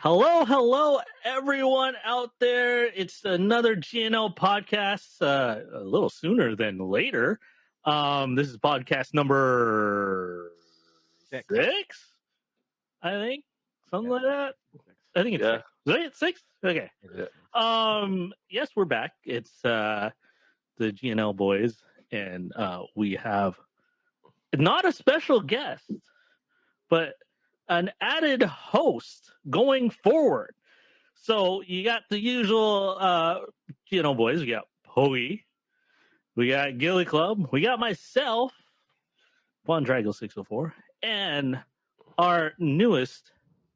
Hello, everyone out there. It's another GNL podcast, a little sooner than later. This is podcast number six, I think, something like that. I think it's six. Is it six? Okay. Yes, we're back. It's the GNL boys, and we have not a special guest, but an added host going forward. So you got the usual boys. We got Poey, we got Gilly Club, we got myself, Von Drago 604, and our newest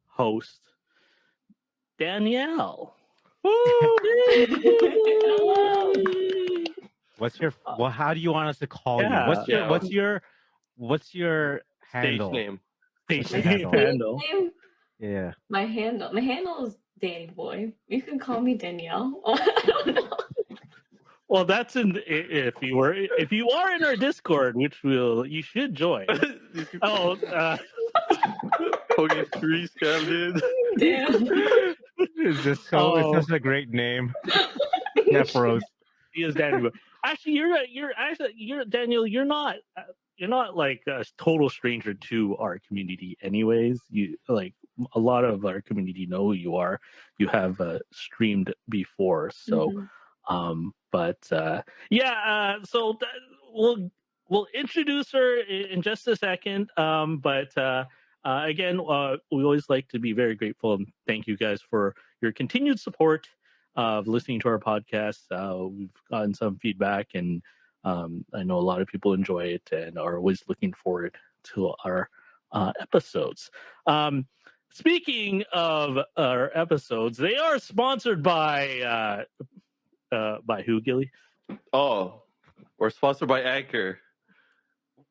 host, Danielle. What's your how do you want us to call you? What's your handle? Stage handle. Yeah. My handle is Danny Boy. You can call me Danielle. I don't know. Well, that's if you are in our Discord, which you should join. Pokey 3 scammed in. Damn. It's just so it's such a great name. Yeah, for us. He is Danny Boy. Actually, you're Daniel. You're not like a total stranger to our community, anyways. You like a lot of our community know who you are. You have streamed before, so. So we'll introduce her in just a second. Again, we always like to be very grateful and thank you guys for your continued support of listening to our podcast. We've gotten some feedback, and I know a lot of people enjoy it and are always looking forward to our episodes. Speaking of our episodes, they are sponsored by who, Gilly? Oh, we're sponsored by Anchor.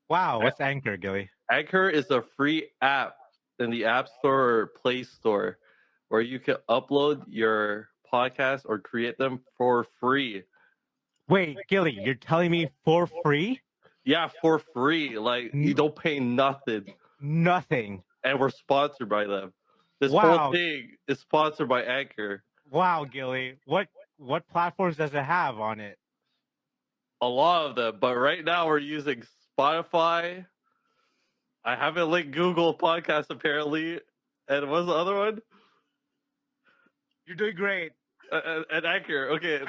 Wow, what's Anchor, Gilly? Anchor is a free app in the App Store or Play Store where you can upload your podcast or create them for free. Wait, Gilly, you're telling me for free? Yeah, for free. Like, you don't pay nothing. Nothing. And we're sponsored by them. This whole thing is sponsored by Anchor. Wow, Gilly. What platforms does it have on it? A lot of them, but right now we're using Spotify. I haven't linked Google Podcasts apparently. And what's the other one? You're doing great. And Anchor. Okay.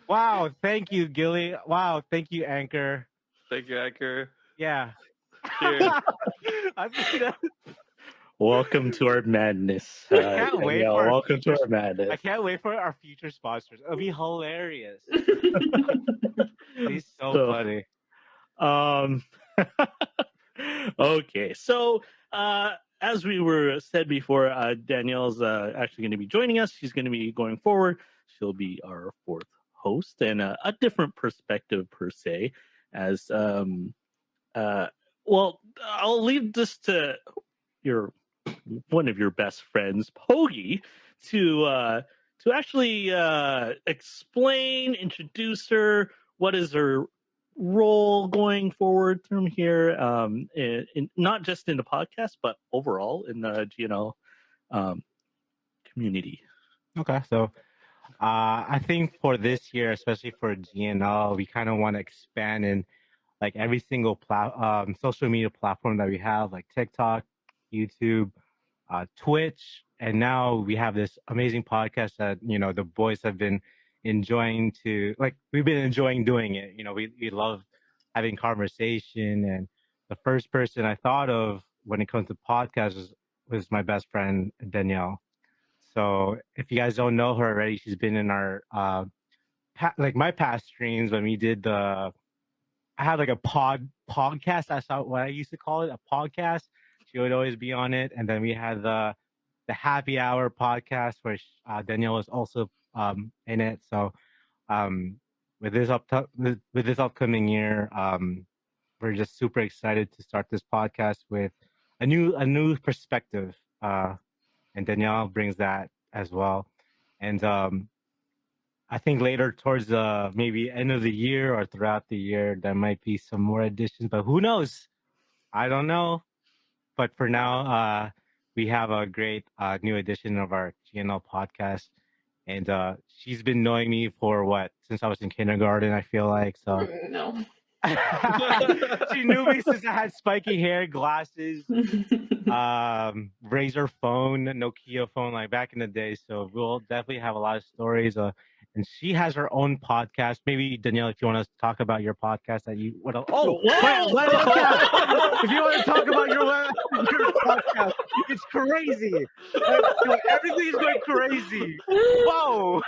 Wow, thank you, Gilly. Wow, thank you, Anchor. Thank you, Anchor. Yeah. Cheers. Welcome to our madness. Welcome to our madness. I can't wait for our future sponsors. It'll be hilarious. It'll be so funny. Okay, so as we were said before, Danielle's actually going to be joining us. She's going to be going forward. She'll be our fourth host and a different perspective per se. As I'll leave this to one of your best friends, Pogi, to actually explain, introduce her. What is her role going forward from here? In not just in the podcast, but overall in the GNL community. Okay, so I think for this year, especially for GNL, we kind of want to expand in like every single social media platform that we have, like TikTok, YouTube, Twitch, and now we have this amazing podcast that the boys have been enjoying we've been enjoying doing it. We love having conversation, and the first person I thought of when it comes to podcasts was my best friend Danielle. So if you guys don't know her already, she's been in our my past streams when we did I had like a podcast. That's what I used to call it, a podcast. She would always be on it. And then we had the Happy Hour podcast where Danielle was also in it. So with this upcoming year, we're just super excited to start this podcast with a new perspective. And Danielle brings that as well. And I think later towards the maybe end of the year or throughout the year, there might be some more additions, but who knows? I don't know. But for now, we have a great new edition of our GNL podcast. And she's been knowing me for what, since I was in kindergarten, I feel like. So No. she knew me since I had spiky hair, glasses, razor phone, Nokia phone, like back in the day. So we'll definitely have a lot of stories. And she has her own podcast. Maybe Danielle, if you want to talk about your podcast that you what? Oh, webcast. If you want to talk about your podcast, it's crazy. Everything is going crazy. Whoa!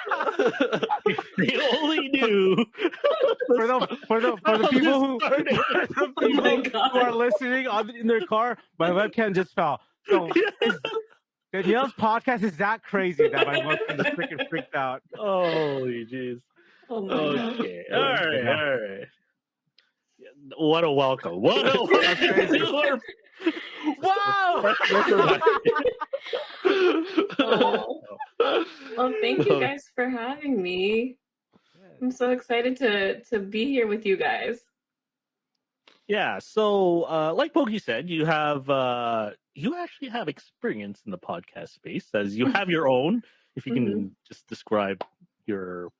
If they only knew. For the people who who are listening in their car, my webcam just fell. So Danielle's podcast is that crazy that my webcam just freaking freaked out. Holy jeez. Oh my God. Okay. All right. What a welcome. What a welcome. Wow! Oh. Well, thank you guys for having me. I'm so excited to be here with you guys. Yeah, so like Pokey said, you have you actually have experience in the podcast space, as you have your own. If you can just describe your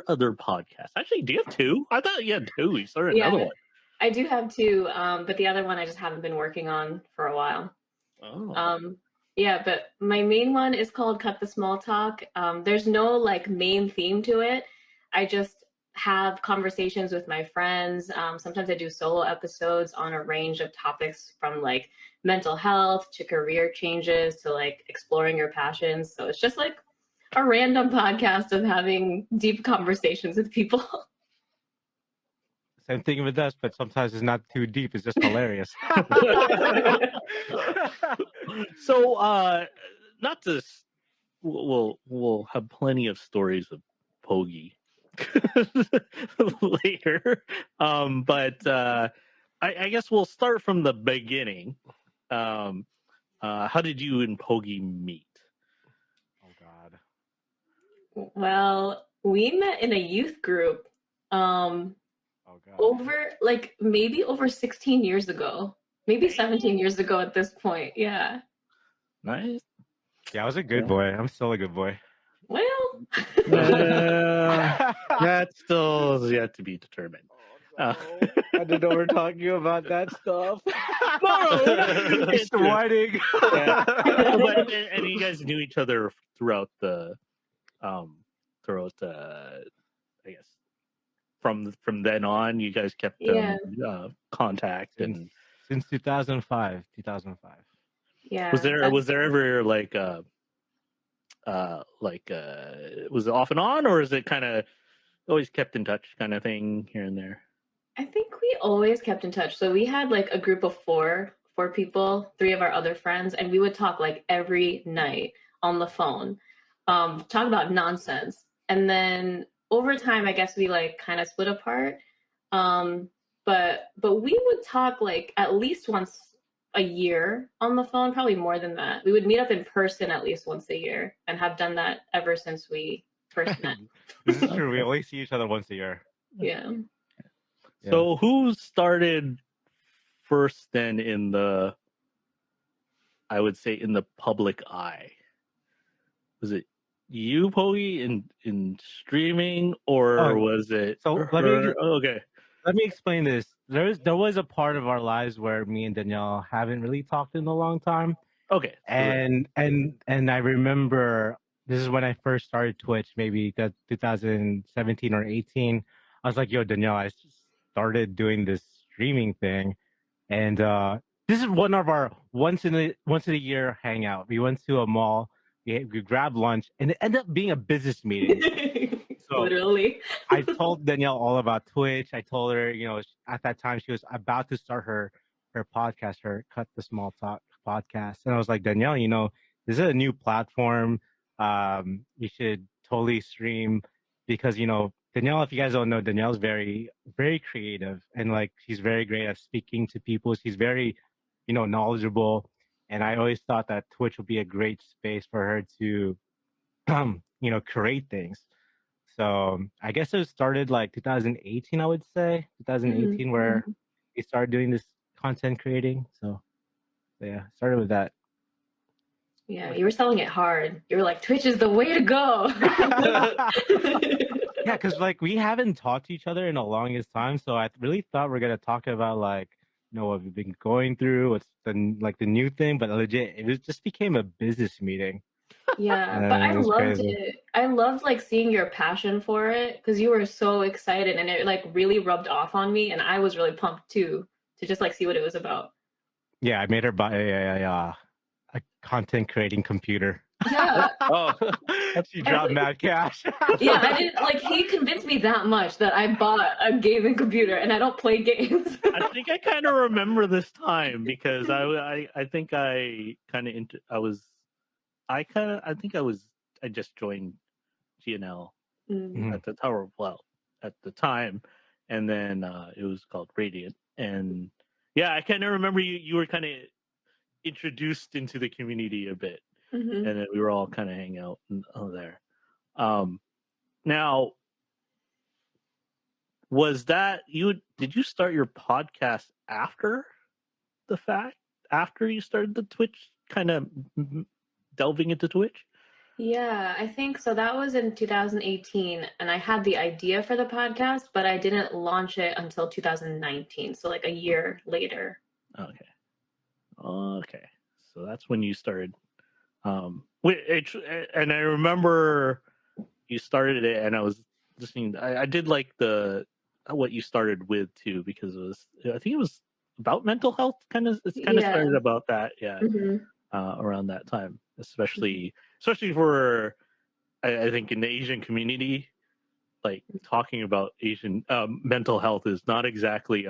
other podcast. Actually, do you have two? I thought you had two. You started another one. I do have two, but the other one I just haven't been working on for a while. Oh. Yeah, but my main one is called Cut the Small Talk. There's no like main theme to it. I just have conversations with my friends. Sometimes I do solo episodes on a range of topics from like mental health to career changes to like exploring your passions. So it's just like a random podcast of having deep conversations with people. Same thing with us, but sometimes it's not too deep. It's just hilarious. So, not to, we'll have plenty of stories of Pogi later. But I guess we'll start from the beginning. How did you and Pogi meet? Oh God. Well, we met in a youth group. Oh God. Over like maybe over 16 years ago, maybe 17 years ago at this point. Yeah. Nice. Yeah, I was a good boy. I'm still a good boy. Well, That still is yet to be determined. I didn't know we're talking about that stuff. It's whining. And you guys knew each other throughout the, I guess, from then on, you guys kept contact and since 2005. yeah. Was there ever like was it off and on, or is it kind of always kept in touch kind of thing here and there? I think we always kept in touch. So we had like a group of four people, three of our other friends, and we would talk like every night on the phone, talk about nonsense. And then over time, I guess we like kind of split apart. But we would talk like at least once a year on the phone, probably more than that. We would meet up in person at least once a year and have done that ever since we first met. This is true. We only see each other once a year. Yeah. So who started first then in the, I would say, in the public eye? Was it you, Pogi, in streaming, or was it so her? Let me explain this. There was a part of our lives where me and Danielle haven't really talked in a long time. Okay. And I remember this is when I first started Twitch, maybe 2017 or 18. I was like, yo, Danielle, I started doing this streaming thing. And this is one of our once in a year hangout. We went to a mall, we grabbed lunch, and it ended up being a business meeting. So literally. I told Danielle all about Twitch. I told her, at that time she was about to start her podcast, her Cut the Small Talk podcast. And I was like, Danielle, this is a new platform. You should totally stream because, Danielle, if you guys don't know, Danielle's very, very creative and like she's very great at speaking to people. She's very, knowledgeable. And I always thought that Twitch would be a great space for her to, create things. So I guess it started like 2018, I would say 2018, where we started doing this content creating. So yeah, started with that. Yeah, you were selling it hard. You were like, Twitch is the way to go. Yeah, because like we haven't talked to each other in the longest time, so I really thought we're gonna talk about like what we've been going through, what's the new thing, but legit, just became a business meeting. Yeah, but I It's loved crazy. it. I loved like seeing your passion for it because you were so excited and it like really rubbed off on me and I was really pumped too to just like see what it was about. Yeah, I made her buy a content creating computer. Yeah. Oh, She dropped mad cash. Yeah, I didn't like he convinced me that much that I bought a gaming computer and I don't play games. I think I kind of remember this time because I think I kind of I think I just joined GNL Mm. at the tower, well, at the time, and then it was called Radiant, and yeah, I kind of remember you were kind of introduced into the community a bit, Mhm. and then we were all kind of hanging out there. Now, was that you? Did you start your podcast after the fact? After you started the Twitch, kind of delving into Twitch? Yeah, I think so. That was in 2018, and I had the idea for the podcast, but I didn't launch it until 2019, so like a year later. Okay. Okay. So that's when you started. And I remember you started it, and I was listening. I did like the what you started with too, because it was, I think it was about mental health. It's kind of Yeah. started about that. Yeah. Mhm. Around that time, especially for I think in the Asian community, like talking about Asian mental health is not exactly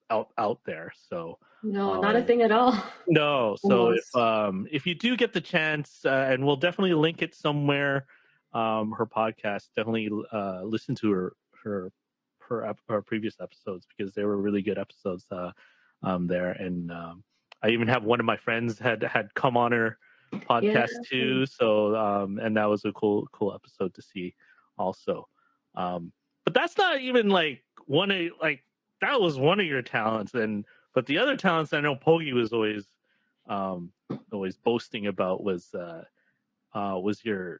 out there. So No, not a thing at all. no. So Almost. if you do get the chance, and we'll definitely link it somewhere, her podcast, definitely listen to her previous episodes because they were really good episodes there. And I even have one of my friends had come on her Yeah. podcast too. So and that was a cool episode to see also. But that's not even like that was one of your talents, and but the other talents I know Pogi was always boasting about was your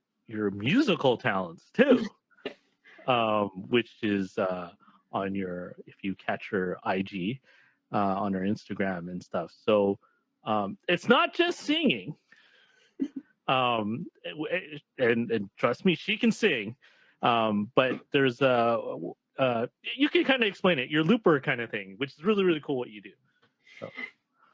musical talents too, which is on your, if you catch her IG on her Instagram and stuff. So it's not just singing. And trust me, she can sing. But there's you can kind of explain it, your looper kind of thing, which is really cool what you do. So.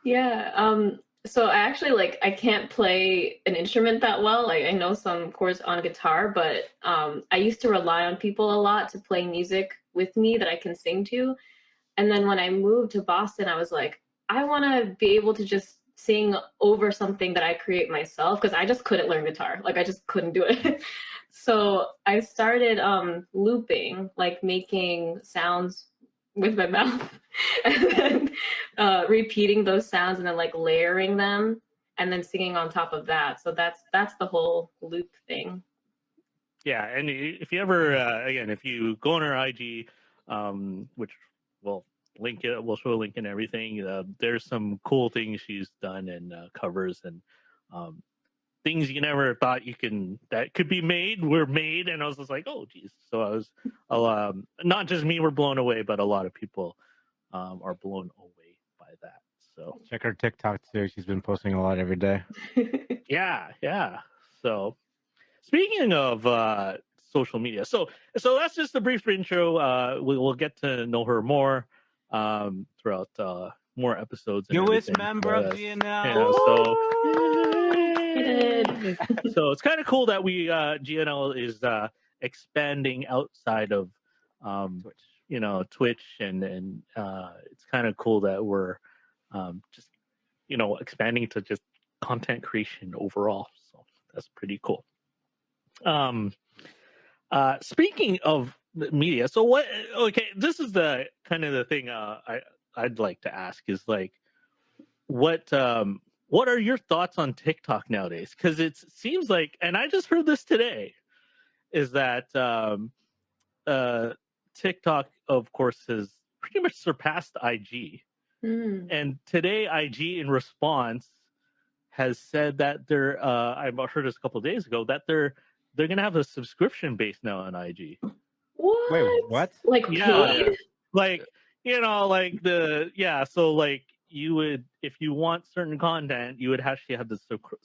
Yeah. So I actually like I can't play an instrument that well. Like I know some chords on guitar, but I used to rely on people a lot to play music with me that I can sing to. And then when I moved to Boston, I was like, I want to be able to just sing over something that I create myself because I just couldn't learn guitar. Like I just couldn't do it. So I started looping, like making sounds with my mouth and then repeating those sounds and then like layering them and then singing on top of that. So that's the whole loop thing. Yeah, and if you ever again, if you go on our IG, which we'll link it, we'll show a link and everything. There's some cool things she's done and covers and um, things you never thought that could be made were made, and I was just like, oh geez. So I was, not just me were blown away, but a lot of people are blown away by that. So Check her TikTok too. She's been posting a lot every day. yeah. So speaking of social media, so that's just a brief intro. We'll get to know her more throughout more episodes and Newest everything. member of GNL. Yeah, so Excited. so it's kind of cool that we GNL is expanding outside of Twitch. Twitch, and it's kind of cool that we're just expanding to just content creation overall. So that's pretty cool. Speaking of media, so what? Okay, this is the kind of the thing I'd like to ask is like, what are your thoughts on TikTok nowadays? Because it seems like, and I just heard this today, is that TikTok, of course, has pretty much surpassed IG, Mm. and today IG in response has said that they're I heard this a couple of days ago that they're gonna have a subscription base now on IG. What? Wait, what? Like Yeah. paid? Like, you know, like so like you would, if you want certain content, you would actually have to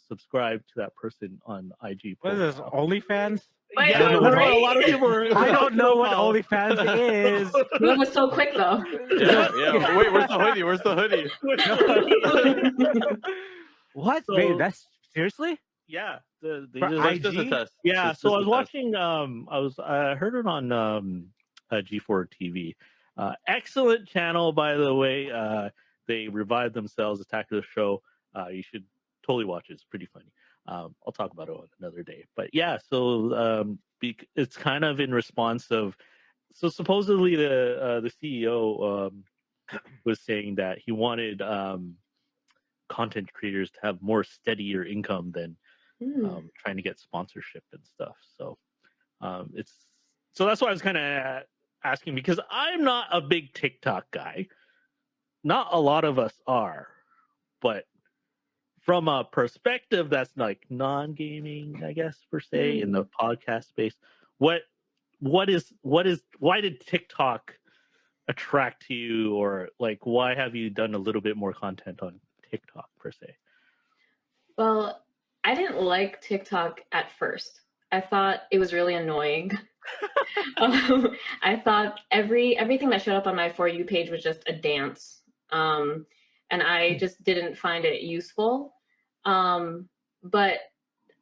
subscribe to that person on IG. What is this? profile. OnlyFans? Wait, Yeah, I don't know what a right? lot of people are. I don't know what OnlyFans is. That was so quick though. Yeah. Wait, where's the hoodie? Where's the hoodie? What? So- Wait, that's seriously? Yeah, they For just, IG? Just a test. yeah. Just So I a was test. watching. I heard it on G4 TV. Excellent channel, by the way. They revived themselves, Attack of the Show. You should totally watch it. It's pretty funny. I'll talk about it on another day. But yeah, so it's kind of in response of. So supposedly the CEO was saying that he wanted content creators to have more steadier income than trying to get sponsorship and stuff. So that's why I was kind of asking, because I'm not a big TikTok guy. Not a lot of us are, but from a perspective that's like non-gaming, I guess per se, in the podcast space, why did TikTok attract you, or like why have you done a little bit more content on TikTok per se? Well, I didn't like TikTok at first. I thought it was really annoying. I thought everything that showed up on my For You page was just a dance. And I just didn't find it useful. But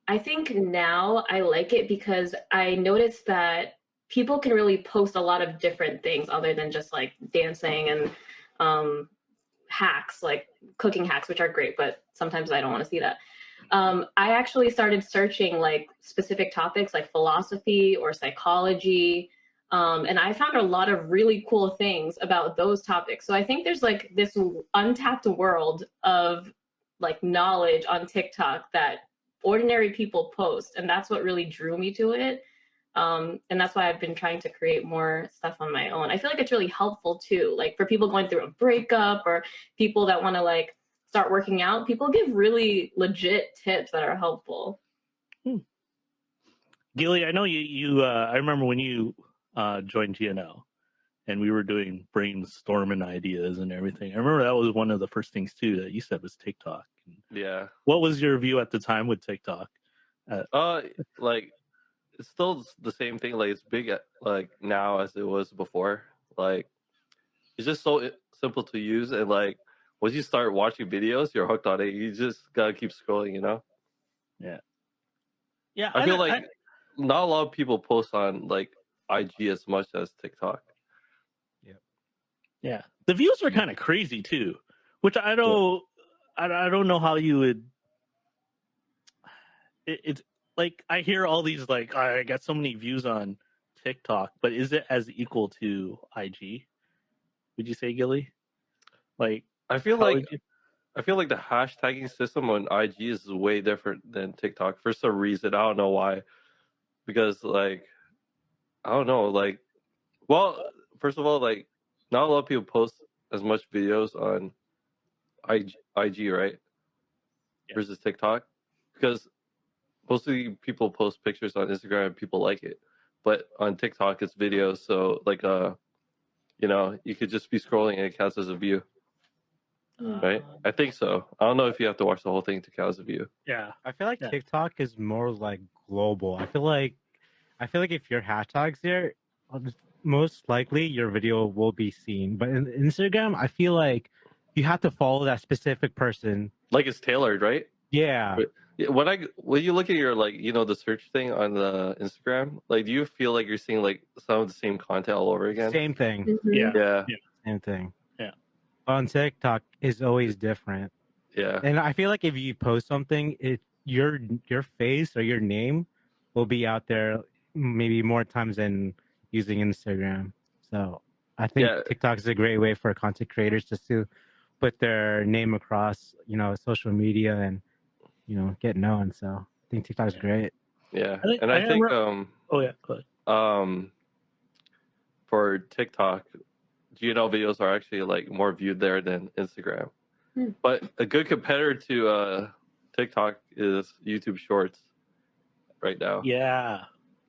I think now I like it because I noticed that people can really post a lot of different things other than just like dancing and hacks, like cooking hacks, which are great, but sometimes I don't want to see that. I actually started searching like specific topics like philosophy or psychology. And I found a lot of really cool things about those topics. So I think there's like this untapped world of like knowledge on TikTok that ordinary people post. And that's what really drew me to it. And that's why I've been trying to create more stuff on my own. I feel like it's really helpful too, like for people going through a breakup or people that want to like start working out. People give really legit tips that are helpful. Gilly, I know you I remember when you joined GNL and we were doing brainstorming ideas and everything. I remember that was one of the first things too that you said was TikTok. Yeah. What was your view at the time with TikTok? Like it's still the same thing. Like it's big like now as it was before. Like it's just so simple to use, and like once you start watching videos, you're hooked on it. You just gotta keep scrolling, you know. Yeah, I feel like not a lot of people post on like IG as much as TikTok. Yeah, the views are kind of crazy too, which I don't know how you would. It's like I hear all these like I got so many views on TikTok, but is it as equal to IG? Would you say, Gilly? Like I feel how like would you- the hashtagging system on IG is way different than TikTok for some reason. I don't know why. Because like I don't know, like well, first of all, like not a lot of people post as much videos on IG, right? Yeah. Versus TikTok. Because mostly people post pictures on Instagram and people like it. But on TikTok it's videos, so like you know, you could just be scrolling and it counts as a view. Right? I think so. I don't know if you have to watch the whole thing to count as a view. Yeah, I feel like Yeah. TikTok is more like global. I feel like if your hashtag's there, most likely your video will be seen. But in Instagram, I feel like you have to follow that specific person. Like it's tailored, right? Yeah. But yeah, when you look at your like, you know, the search thing on the Instagram, like do you feel like you're seeing like some of the same content all over again? Same thing. Mhm. Yeah. Same thing. Yeah. On TikTok is always different. Yeah. And I feel like if you post something, your face or your name will be out there maybe more times than using Instagram. So I think Yeah. TikTok is a great way for content creators just to put their name across, social media and get known. So I think TikTok is great. Yeah. I think- And I I think oh yeah, go ahead. for TikTok, GNL videos are actually like more viewed there than Instagram. Hmm. But a good competitor to TikTok is YouTube Shorts right now. Yeah,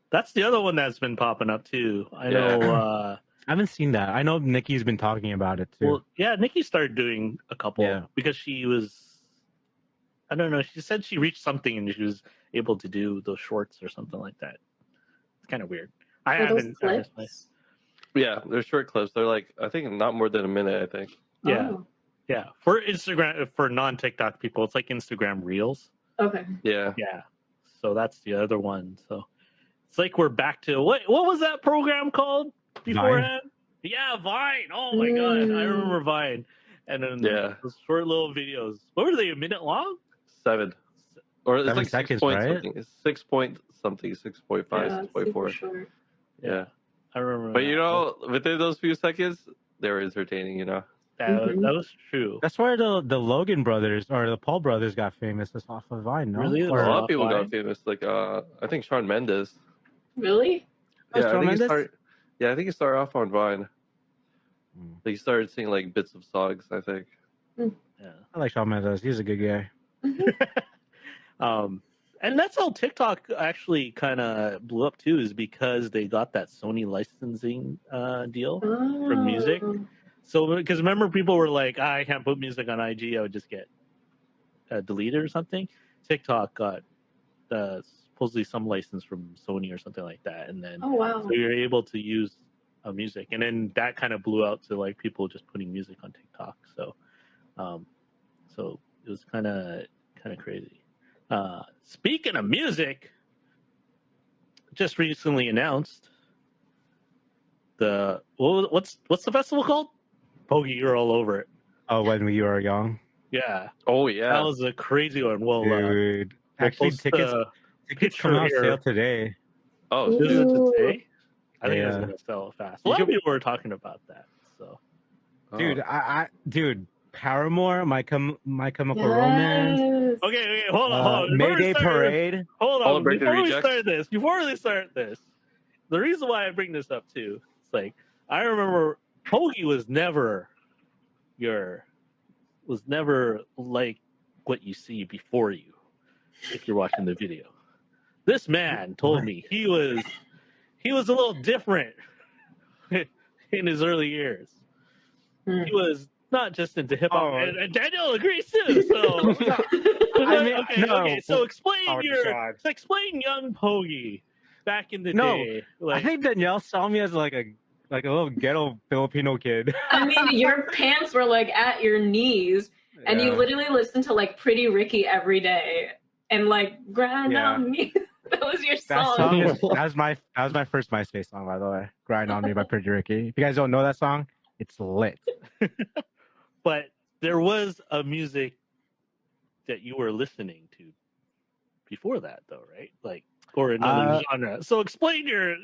that's the other one that's been popping up too. I Yeah. know. I haven't seen that. I know Nikki's been talking about it too. Well, yeah, Nikki started doing a couple Yeah. because she was. I don't know. She said she reached something and she was able to do those shorts or something like that. It's kind of weird. I Are those haven't. clips? Yeah, they're short clips. They're like, I think not more than a minute, I think. Yeah. Oh, Yeah, for Instagram, for non-TikTok people, it's like Instagram Reels. okay. Yeah. Yeah, so that's the other one. So it's like we're back to what was that program called beforehand? Yeah, Vine. Oh my god, I remember Vine. And then Yeah. those short little videos. What were they? A minute long? 7. Or it's 7 like 6 seconds, point right? something. It's 6 point something, 6.5, Yeah, it's super 6.4. short. Yeah. I remember. But that. you know, within those few seconds, they were entertaining, you know. that was true. That's where the Logan brothers or the Paul brothers got famous. That's off of Vine, no? Really? A Or lot of people Vine? got famous. Like I think Shawn Mendes. Really? Oh, Yeah, I Shawn think he Mendes? started. Yeah, I think he started off on Vine. Mm. Like he started singing like bits of songs, I think. Yeah. I like Shawn Mendes. He's a good guy. And that's how TikTok actually kind of blew up too, is because they got that Sony licensing deal from music. Oh. So, because remember, people were like, I can't put music on IG, I would just get deleted or something. TikTok got supposedly some license from Sony or something like that, and then Oh wow. so you're able to use music, and then that kind of blew out to like people just putting music on TikTok. So, so it was kind of crazy. Speaking of music, just recently announced the what's the festival called? Poggy, you're all over it. Oh, when we were young. Yeah, Oh yeah. that was a crazy one. Well, Dude. we'll Actually, post tickets come picture out here. sale today. Oh, Ooh. Is shit. it today? I think it's Yeah. gonna sell fast. A You lot of should- people were talking about that. So, Dude, Oh. dude, Paramore, My Chemical Romance, Yes. okay, hold on. Before we Mayday start- Parade. Hold All on. the Breaking Before we Rejects? start this, the reason why I bring this up too, it's like I remember Hoagie was never like what you see before you if you're watching the video. This man told me he was a little different in his early years. Hmm. He was not just into hip hop, Oh. and Daniel agrees too. So I mean, okay. So explain Oh, God. explain young Poggy back in the No, day. I Like, think Danielle saw me as like a little ghetto Filipino kid. I mean, your pants were like at your knees, and you Yeah. literally listened to like Pretty Ricky every day, and like grind Yeah. on me. That was your That song. song is that was my first MySpace song, by the way. Grind on Me by Pretty Ricky. If you guys don't know that song, it's lit. but there was a music that you were listening to before that, though, right? Like, or another genre. So explain your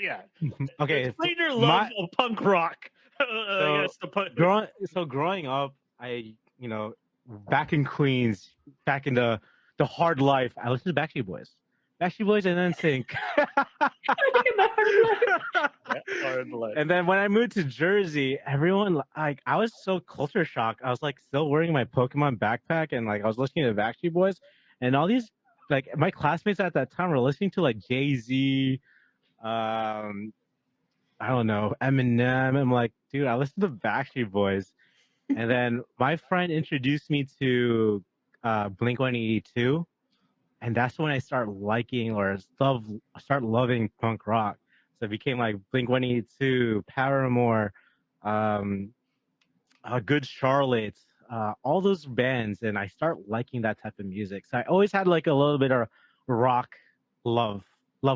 Okay, explain your love of punk rock. I guess the punk. growing up, I back in Queens, back in the hard life, I listened to Backstreet Boys, and then Sync. Hard life. And then when I moved to Jersey, everyone like I was so culture shocked. I was like still wearing my Pokemon backpack, and like I was listening to Backstreet Boys, and all these like my classmates at that time were listening to like Jay-Z, I don't know, Eminem. I'm like, dude, I listen to Backstreet Boys. And then my friend introduced me to Blink-182, and that's when I start liking or start loving punk rock. So it became like Blink-182, Paramore, Good Charlotte, all those bands, and I start liking that type of music. So I always had like a little bit of rock love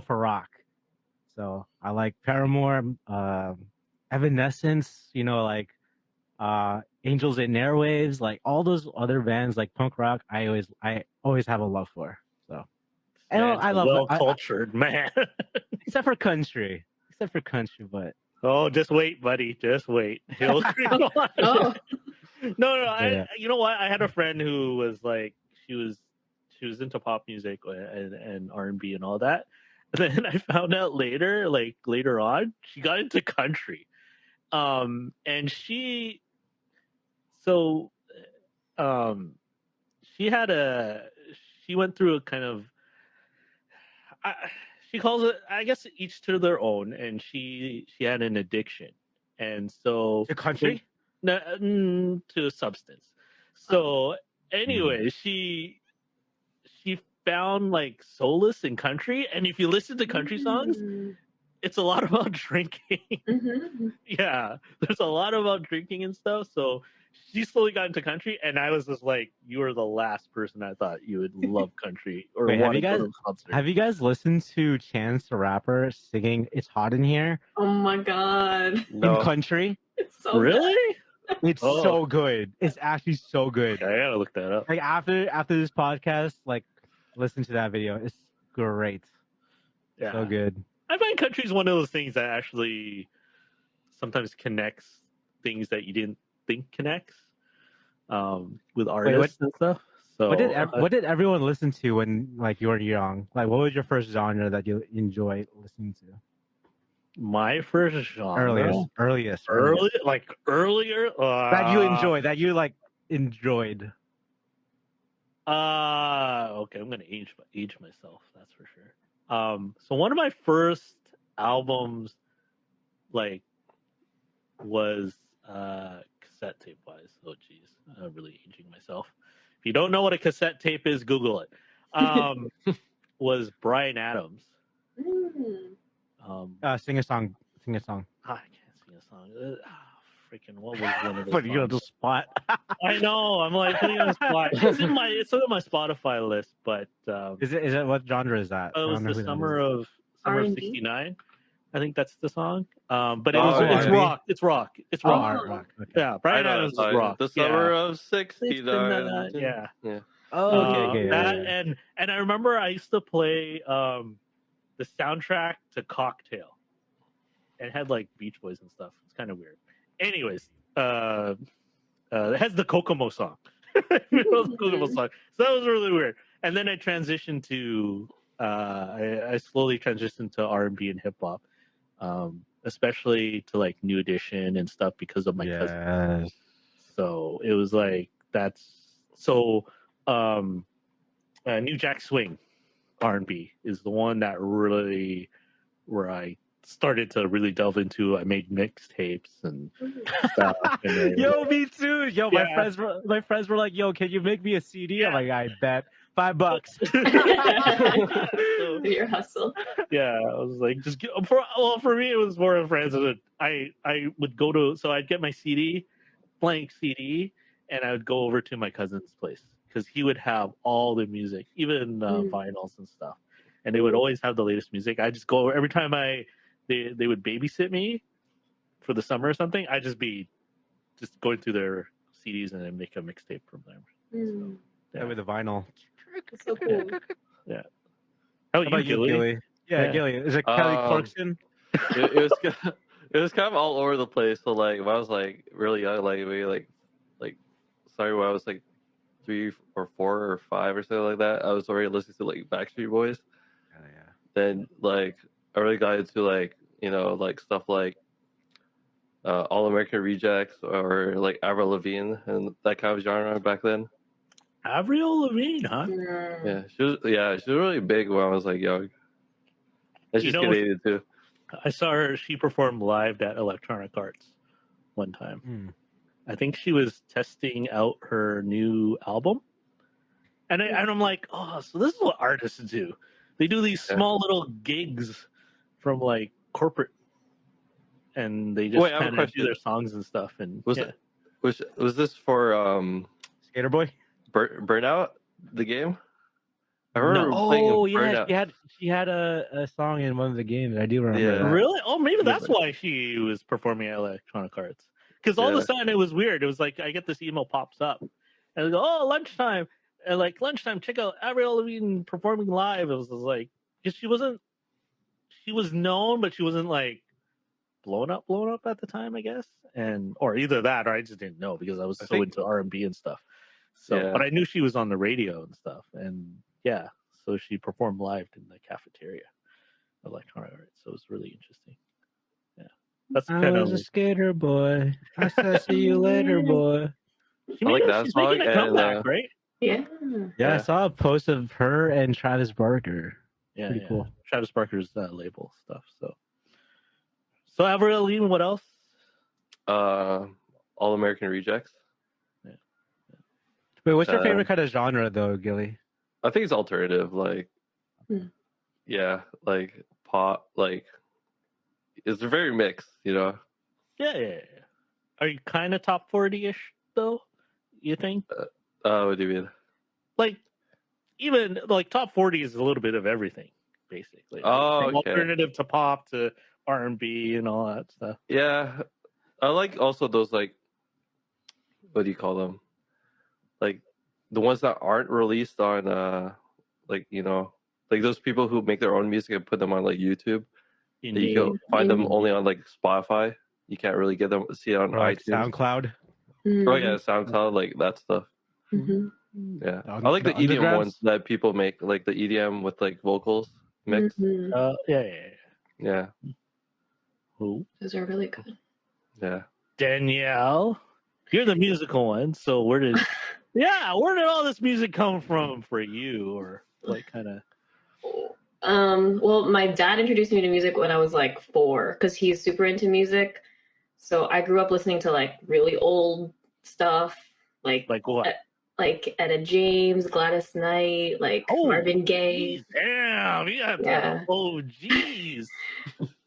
for rock. So I like Paramore, Evanescence, like Angels and Airwaves, like all those other bands like punk rock. I always have a love for. So and I love well cultured man. except for country, but Oh, just wait, buddy. Just wait. He'll creep on. Oh. No. Yeah. You know what? I had a friend who was like, she was into pop music and R&B and all that. And then I found out later on, she got into country. And she had she went through a kind of she calls it, I guess, each to their own, and she had an addiction, and so To country? to a substance. So anyway, she found like solace in country, and if you listen to country songs, it's a lot about drinking. Yeah, there's a lot about drinking and stuff. So she slowly got into country, and I was just like, you are the last person I thought you would love country or Wait, want to go to a concert. have you guys listened to Chance the Rapper singing "It's Hot in Here" Oh my god. No. in country? It's so Really? It's Oh. so good. It's actually so good. Okay, I gotta look that up. Like after this podcast, like listen to that video. It's great. Yeah, So good. I find country is one of those things that actually sometimes connects things that you didn't think connects with artists and stuff. So What did everyone listen to when like you were young? Like what was your first genre that you enjoyed listening to? my first genre, Earliest. earlier That you enjoyed, that you like enjoyed. Okay, I'm gonna age myself, that's for sure. So one of my first albums like was cassette tape wise. Oh geez, I'm really aging myself. If you don't know what a cassette tape is, Google it. Was Bryan Adams. Sing a song. I can't sing a song. Freaking what was one of those Put you on the songs? spot. I know. I'm like putting it on the spot. It's on my Spotify list, but Is it what genre is that? it was the summer of R&B? '69. I think that's the song. But Oh, it's R&B? rock. It's rock. It's rock. Rock. Okay. Yeah, Bryan Adams is rock. The summer of '69. Yeah. Yeah. Oh, okay. That Yeah. and I remember I used to play the soundtrack to Cocktail. And it had like Beach Boys and stuff. It's kind of weird. Anyways, it has the Kokomo song. The Kokomo song. So that was really weird. And then I transitioned to I slowly transitioned to R&B and hip hop, especially to like New Edition and stuff because of my cousin. Yes. So it was like New Jack Swing R&B is the one that really where I started to really delve into. I made mixtapes and stuff. And then, Yo, me too. Yo, Yeah. my friends were like, "Yo, can you make me a CD?" I'm like, "I bet $5." So, Your hustle. yeah, I was like, just get, for me, it was more of friends. I would go to, so I'd get my blank CD, and I would go over to my cousin's place because he would have all the music, even vinyls and stuff, and they would always have the latest music. I just go every time they would babysit me for the summer or something. I'd just be going through their CDs and then make a mixtape from them. So, Yeah, with the vinyl. That's so cool. How How about about you, you, Gilly? Gilly? Yeah, Yeah. Gilly. Is it Kelly Clarkson? It was kind of all over the place. So like when I was like really young, like maybe when I was like 3 or 4 or 5 or something like that, I was already listening to like Backstreet Boys. Oh, yeah. Then like I really got into like like stuff like All American Rejects or like Avril Lavigne and that kind of genre back then. Avril Lavigne, huh? Yeah, she was really big when I was like young. And she's Canadian too. I saw her. She performed live at Electronic Arts one time. I think she was testing out her new album, and I'm like, oh, so this is what artists do. They do these small little gigs from like corporate, and they just kind of do their songs and stuff. And was this for Skater Boy? Burnout, the game? I remember playing Burnout. She had a song in one of the games. I do remember. Yeah. that. Really? Oh, maybe that's why she was performing at Electronic Arts. Because all of a sudden it was weird. It was like I get this email pops up, and I go, "Oh, lunchtime!" And like lunchtime, check out Avril Lavigne performing live. It was like because she was known, but she wasn't like blown up at the time, I guess, or either that, or I just didn't know because I was so into R&B and stuff. So, but I knew she was on the radio and stuff, and so she performed live in the cafeteria, Electronic Arts. So it was really interesting. Yeah, that's I kind was of a skater boy. I said, "See you later, boy." she's making a comeback, right? Yeah. Yeah, I saw a post of her and Travis Barker. Yeah, Pretty cool. Travis Barker's label stuff. So Avril Lavigne, what else? All American Rejects. Wait, what's your favorite kind of genre though, Gilly? I think it's alternative, like yeah, like pop, like it's very mixed, you know. Yeah. Are you kind of top 40-ish though? You think? What do you mean? Like, even like top 40 is a little bit of everything, basically. Like, Oh, from okay. alternative to pop to R&B and all that stuff. Yeah, I like also those, like, what do you call them? Like the ones that aren't released on like, you know, like those people who make their own music and put them on like YouTube. And you can find them only on like Spotify. You can't really get them, see it on Or like iTunes. SoundCloud. Oh yeah, SoundCloud, like that stuff. Mm-hmm. Yeah, I like the EDM ones that people make, like the EDM with like vocals mix. Yeah. Who? Those are really good. Yeah. Danielle, you're the musical one. So where did all this music come from for you, or like kind of? Well, my dad introduced me to music when I was like 4 because he's super into music. So I grew up listening to like really old stuff, like what? Like Etta James, Gladys Knight, like Marvin Gaye. Geez, damn, you got the OGs.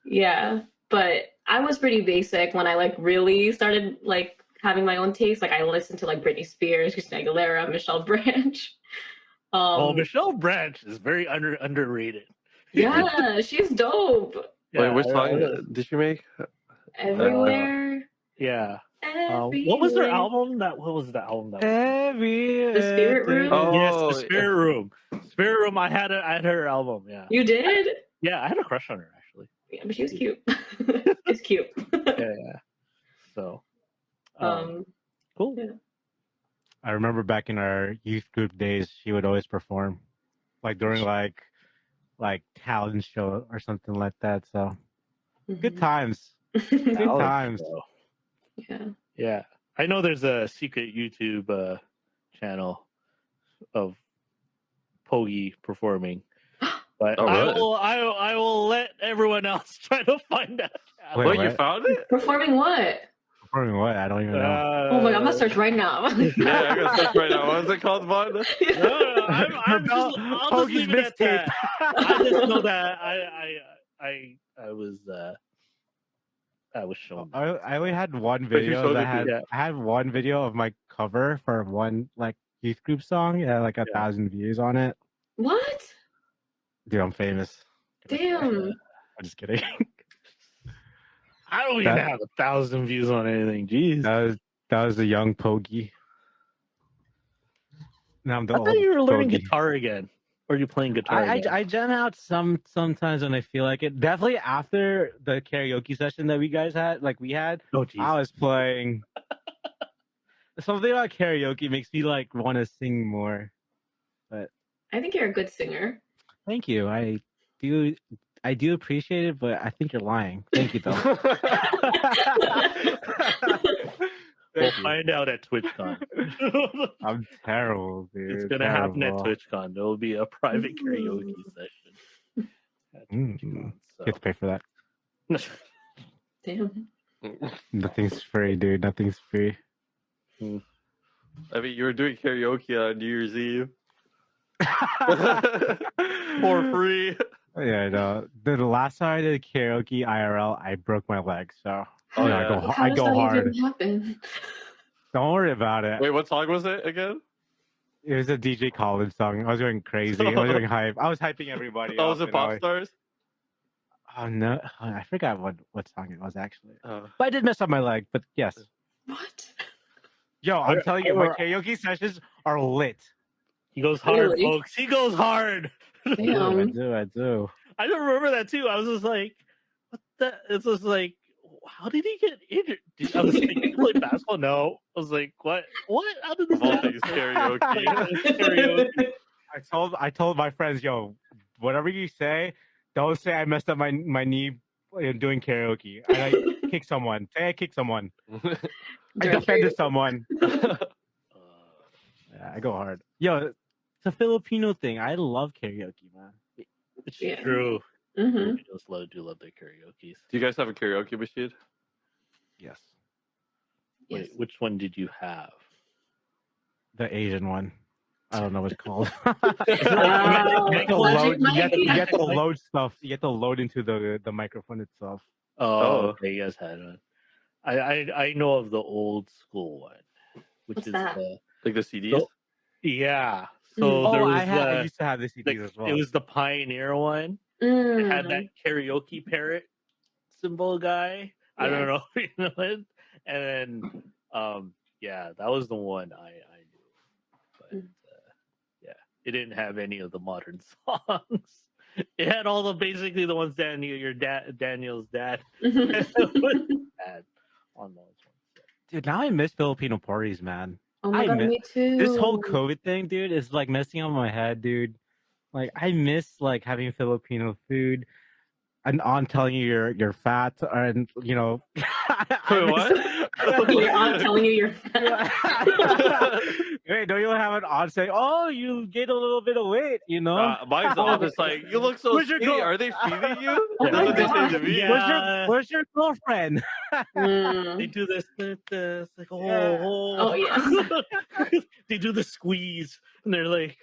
Yeah, but I was pretty basic when I like really started like having my own taste. Like I listened to like Britney Spears, Christina Aguilera, Michelle Branch. Michelle Branch is very underrated. Yeah, she's dope. Wait, which song did you make? Everywhere. Yeah. What was their album? What was the album? The Spirit Room. Oh, yes, the Spirit Room. Spirit Room. I had her album. Yeah. You did? Yeah, I had a crush on her actually. Yeah, but she was cute. It's cute. Yeah. So. Cool. Yeah. I remember back in our youth group days, she would always perform, like during like talent show or something like that. So good times. Good times. Yeah. I know there's a secret YouTube channel of Pogi performing, but I will let everyone else try to find out. Wait, you found it? Performing what? Performing what? I don't even know. Oh my god, I'm gonna search right now. Yeah, I'm gonna search right now. What is it called, Vaughn? I'll just leave it at that. I just know that I was shown. I only had one video I had one video of my cover for one like youth group song. It had like 1,000 views on it. What? Dude, I'm famous. Damn. I'm just kidding. I don't even have 1,000 views on anything. Jeez. That was a young Pogi. Now I'm the old I thought you were learning Pogi. guitar again. Or are you playing guitar again? I jam out sometimes when I feel like it. Definitely after the karaoke session that we guys had, I was playing. Something about karaoke makes me like want to sing more. But I think you're a good singer. Thank you. I do appreciate it, but I think you're lying. Thank you, though. We'll find out at TwitchCon. I'm terrible, dude. It's gonna happen at TwitchCon. There will be a private karaoke session. At TwitchCon, so. You have to pay for that. Damn. Nothing's free, dude. Nothing's free. I mean, you were doing karaoke on New Year's Eve. For free. Yeah, I know. The last time I did karaoke IRL, I broke my leg, so I go hard. Happen? Don't worry about it. Wait, what song was it again? It was a DJ Khaled song. I was going crazy. I was doing hype. I was hyping everybody. Oh, was it Pop Stars? Oh no, I forgot what song it was actually. But I did mess up my leg. But yes. What? Yo, I'm telling you, my karaoke sessions are lit. He goes hard, folks. He goes hard. Damn. I do. I don't remember that too. I was just like, what the? It's just like, how did he get injured? I was like, you play basketball? No. I was like, what? What? How did this happen? Karaoke. I told my friends, yo, whatever you say, don't say I messed up my knee doing karaoke. I kicked someone. Say I kicked someone. I defended someone. I go hard. Yo, it's a Filipino thing. I love karaoke, man. It's Yeah. true. Mhm. Filipinos do love their karaoke's. Do you guys have a karaoke machine? Yes, Wait, Yes. which one did you have? the Asian one. I don't know what it's called. Wow. you get to Magic load. You get, mic? you get to load stuff. You get to load into the microphone itself. Oh, okay. You guys had one. I know of the old school one, which What's is that? Like the CDs? So- yeah. So Oh, there was I used to have the CDs as well. it was the Pioneer one. It had that Mm. karaoke parrot symbol guy. I don't know if you know it. And then yeah, that was the one I knew. But Mm. yeah, it didn't have any of the modern songs. It had all the basically the ones Daniel's dad had on those ones. Dude, now I miss Filipino parties, man. Oh my I god, miss me too. this whole COVID thing, dude, is like messing up my head, dude. Like I miss like having Filipino food and on telling you you're fat and you know Wait, what? Your aunt telling you you're fat. Wait, don't you have an aunt saying, "Oh, you gained a little bit of weight," you know? Mine's the opposite. Like, you look so Where's your skinny. girl- Are they feeding you? Oh That's my what they say God. to me. Yeah. Where's your girlfriend? They Mm. do this like Yeah. Oh, yes. They do the squeeze and they're like,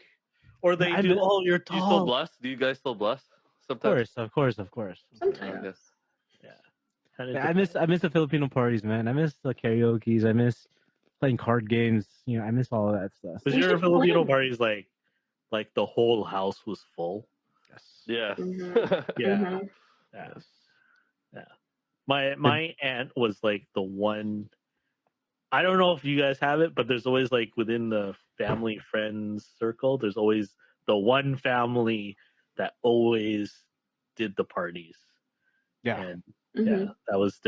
or they I do. miss- Oh, you're Do you still tall. bless? Do you guys still bless? Of Sometimes. course. Sometimes. Yes. Yeah. I miss the Filipino parties, man. I miss the karaoke's. I miss playing card games. You know, I miss all of that stuff. Was We your should Filipino plan. parties like the whole house was full? Yes. Mhm. Yeah. Mhm. Yeah. Yes. My aunt was like the one. I don't know if you guys have it, but there's always like within the family friends circle, there's always the one family that always did the parties. Yeah. And Mhm. yeah, that was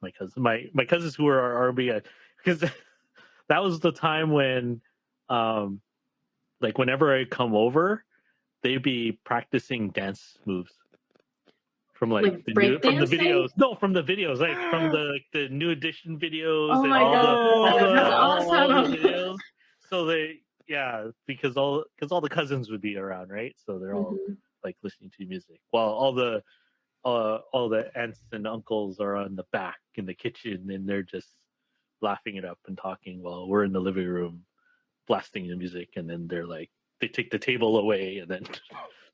my cousin. My cousins who were our R&B guys, because that was the time when like whenever I come over, they'd be practicing dance moves from Like the break from the dancing? videos. No, from the videos, like from the new edition videos Oh and my God, that's all the awesome. videos. So because all the cousins would be around, right? So they're all Mhm. like listening to music while all the aunts and uncles are on the back in the kitchen and they're just laughing it up and talking while we're in the living room blasting the music, and then they're like they take the table away and then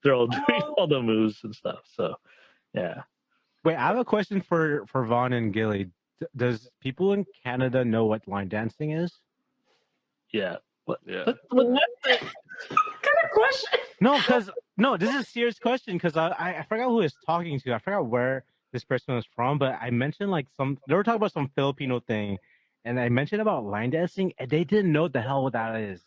they're all doing all the moves and stuff. So yeah. Wait, I have a question for Vaughn and Gilly. Does people in Canada know what line dancing is? Yeah. Yeah. What kind of question? No, this is a serious question because I forgot who I was talking to. I forgot where this person was from, but I mentioned like they were talking about some Filipino thing, and I mentioned about line dancing, and they didn't know what the hell what that is.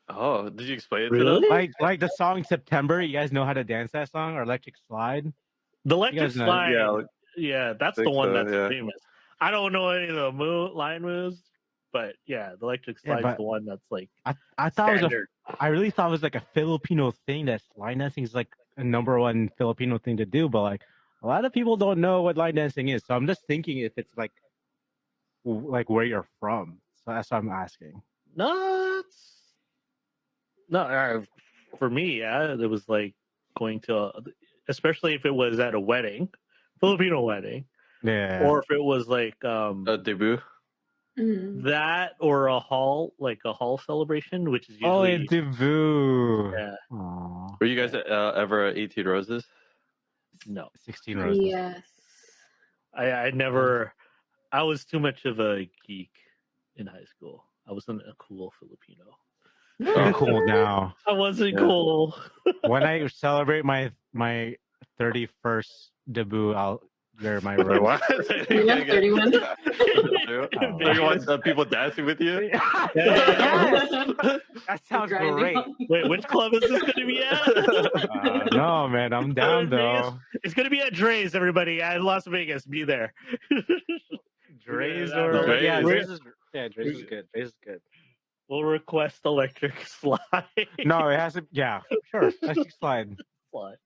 Oh, did you explain it to Really? them? Like the song September. You guys know how to dance that song or Electric Slide? The electric guys know- slide. yeah, Yeah, that's the think one so, that's yeah. famous. I don't know any of the line moves, but yeah, the electric Yeah, slide's but the one that's like I thought it was standard. I really thought it was like a Filipino thing. That line dancing is like a number one Filipino thing to do, but like a lot of people don't know what line dancing is. So I'm just thinking if it's like where you're from. So that's what I'm asking. No, for me, yeah, it was like going to, especially if it was at a wedding, Filipino wedding, Yeah. or if it was like A debut. Mhm. that or a hall celebration, which is Oh, usually it's debut. yeah, Aw. Were you guys ever at 18 Roses? no, 16 roses. Yes. I never. I was too much of a geek in high school. I wasn't a cool Filipino. You're cool now. I wasn't Yeah. cool. When I celebrate my 31st debut, I'll wear my Wait, rose. what? You're not 31? You want people dancing with you? Yes! That sounds Grinding great. on- Wait, which club is this going to be at? No, man, I'm down Vegas? though. It's going to be at Dre's, everybody, at Las Vegas. Be there. Dre's Yeah, or Dre's. yeah, We're- Dre's is Dre's is good. Dre's is good. We'll request electric slide. No, it has to. Yeah, sure. Electric slide. Slide.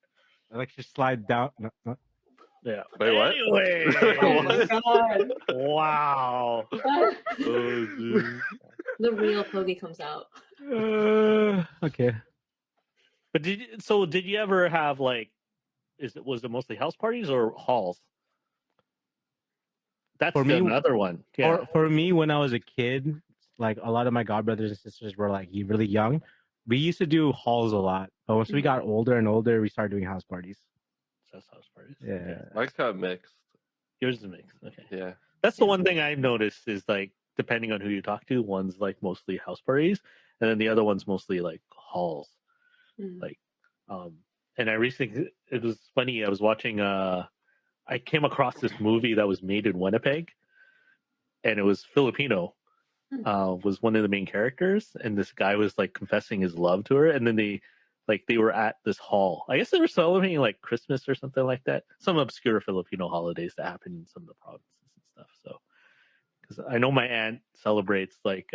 Electric slide down. No. Yeah. Wait, what? Anyway. Oh my God. Wow. Oh, dude. The real Pogi comes out. Okay. But did you ever have like, was it mostly house parties or halls? That's For me, another one. Yeah. For me, when I was a kid, like a lot of my godbrothers and sisters were like really young. We used to do halls a lot, but once we got older and older, we started doing house parties. Just house parties. Yeah. Okay. Mike's kind of mixed. Yours is mixed. Okay. Yeah. That's the one thing I've noticed is like depending on who you talk to, one's like mostly house parties, and then the other one's mostly like halls. Like, and I recently, it was funny. I was watching. I came across this movie that was made in Winnipeg, and it was Filipino. Was one of the main characters, and this guy was like confessing his love to her, and then they were at this hall. I guess they were celebrating like Christmas or something like that. Some obscure Filipino holidays that happen in some of the provinces and stuff. So, because I know my aunt celebrates like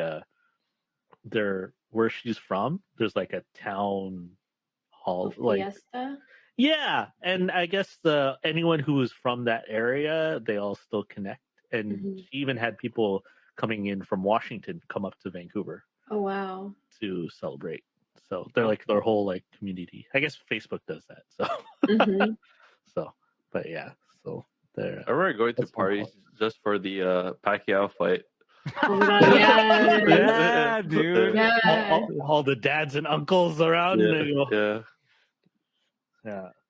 where she's from. There's like a town hall, like Fiesta. yeah, and I guess anyone who is from that area, they all still connect. And she even had people coming in from Washington come up to Vancouver. Oh wow! To celebrate. So they're like their whole like community. I guess Facebook does that. So so, but yeah. So they're. I remember going to parties just for the Pacquiao fight. Oh my God, yes. Yeah, dude. Yeah. All the dads and uncles around. Yeah,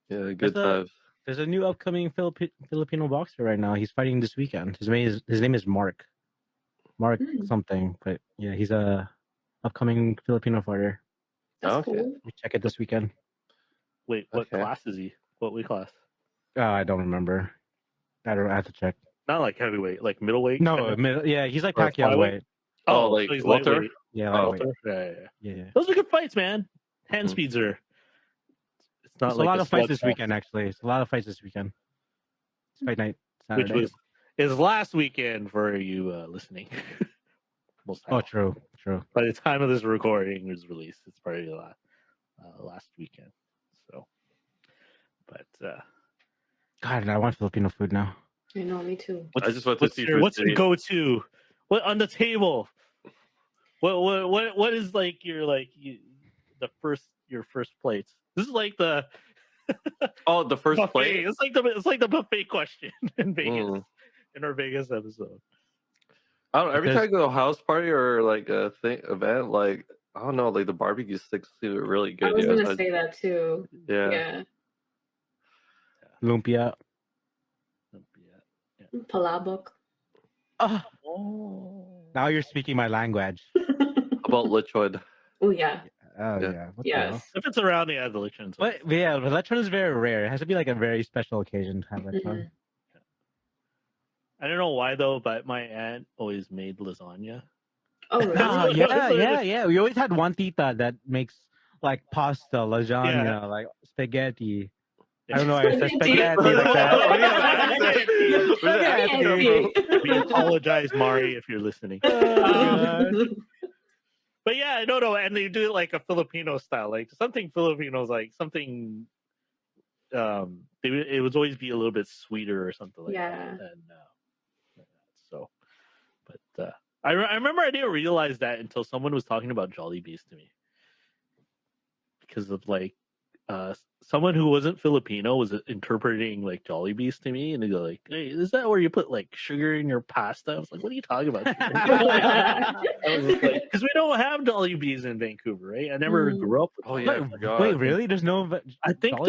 good times. There's a new upcoming Filipino boxer right now. He's fighting this weekend. His name is Mark. Mark something, but yeah, he's a upcoming Filipino fighter. That's cool. We check it this weekend. Wait, what class is he? What weight class? I don't remember. I have to check. Not like heavyweight, like middleweight. No, yeah, he's like Pacquiao weight. Oh, like so he's Walter? lightweight. Yeah, lightweight. Yeah. Those are good fights, man. Hand speeds are. It's not It's like a lot of fights this slugfest. weekend. Actually, it's a lot of fights this weekend. It's fight night Saturday. Which is last weekend for you listening. True. By the time of this recording is released, it's probably last weekend. So, but God, I want Filipino food now. I know, me too. I just went to seafood. What's your go-to? What on the table? What is like your your first plates? This is like the the first buffet. plate. It's like the buffet question in Vegas in our Vegas episode. I don't know. Every time I go to a house party or like a event, like I don't know, like the barbecue sticks seem really good. I was gonna say that too. Yeah. Lumpia. Palabok. Now you're speaking my language. About lechon. Oh yeah. Oh yeah. What the hell? If it's around the lechon. But yeah, lechon is very rare. It has to be like a very special occasion to have lechon. I don't know why though, but my aunt always made lasagna. Oh really? Yeah. We always had one tita that makes like pasta, lasagna, like spaghetti. I don't know why I said spaghetti like that. We apologize, Mari, if you're listening. But yeah, no, and they do it like a Filipino style, like something Filipinos, like something. It would always be a little bit sweeter or something like that. And so, but I remember I didn't realize that until someone was talking about Jollybees to me, because of like someone who wasn't Filipino was interpreting like Jollybees to me, and they go like, "Hey, is that where you put like sugar in your pasta?" I was like, "What are you talking about?" Because we don't have Jollybees in Vancouver, right? I never grew up with. Oh yeah, I forgot. Wait, really? There's no. I think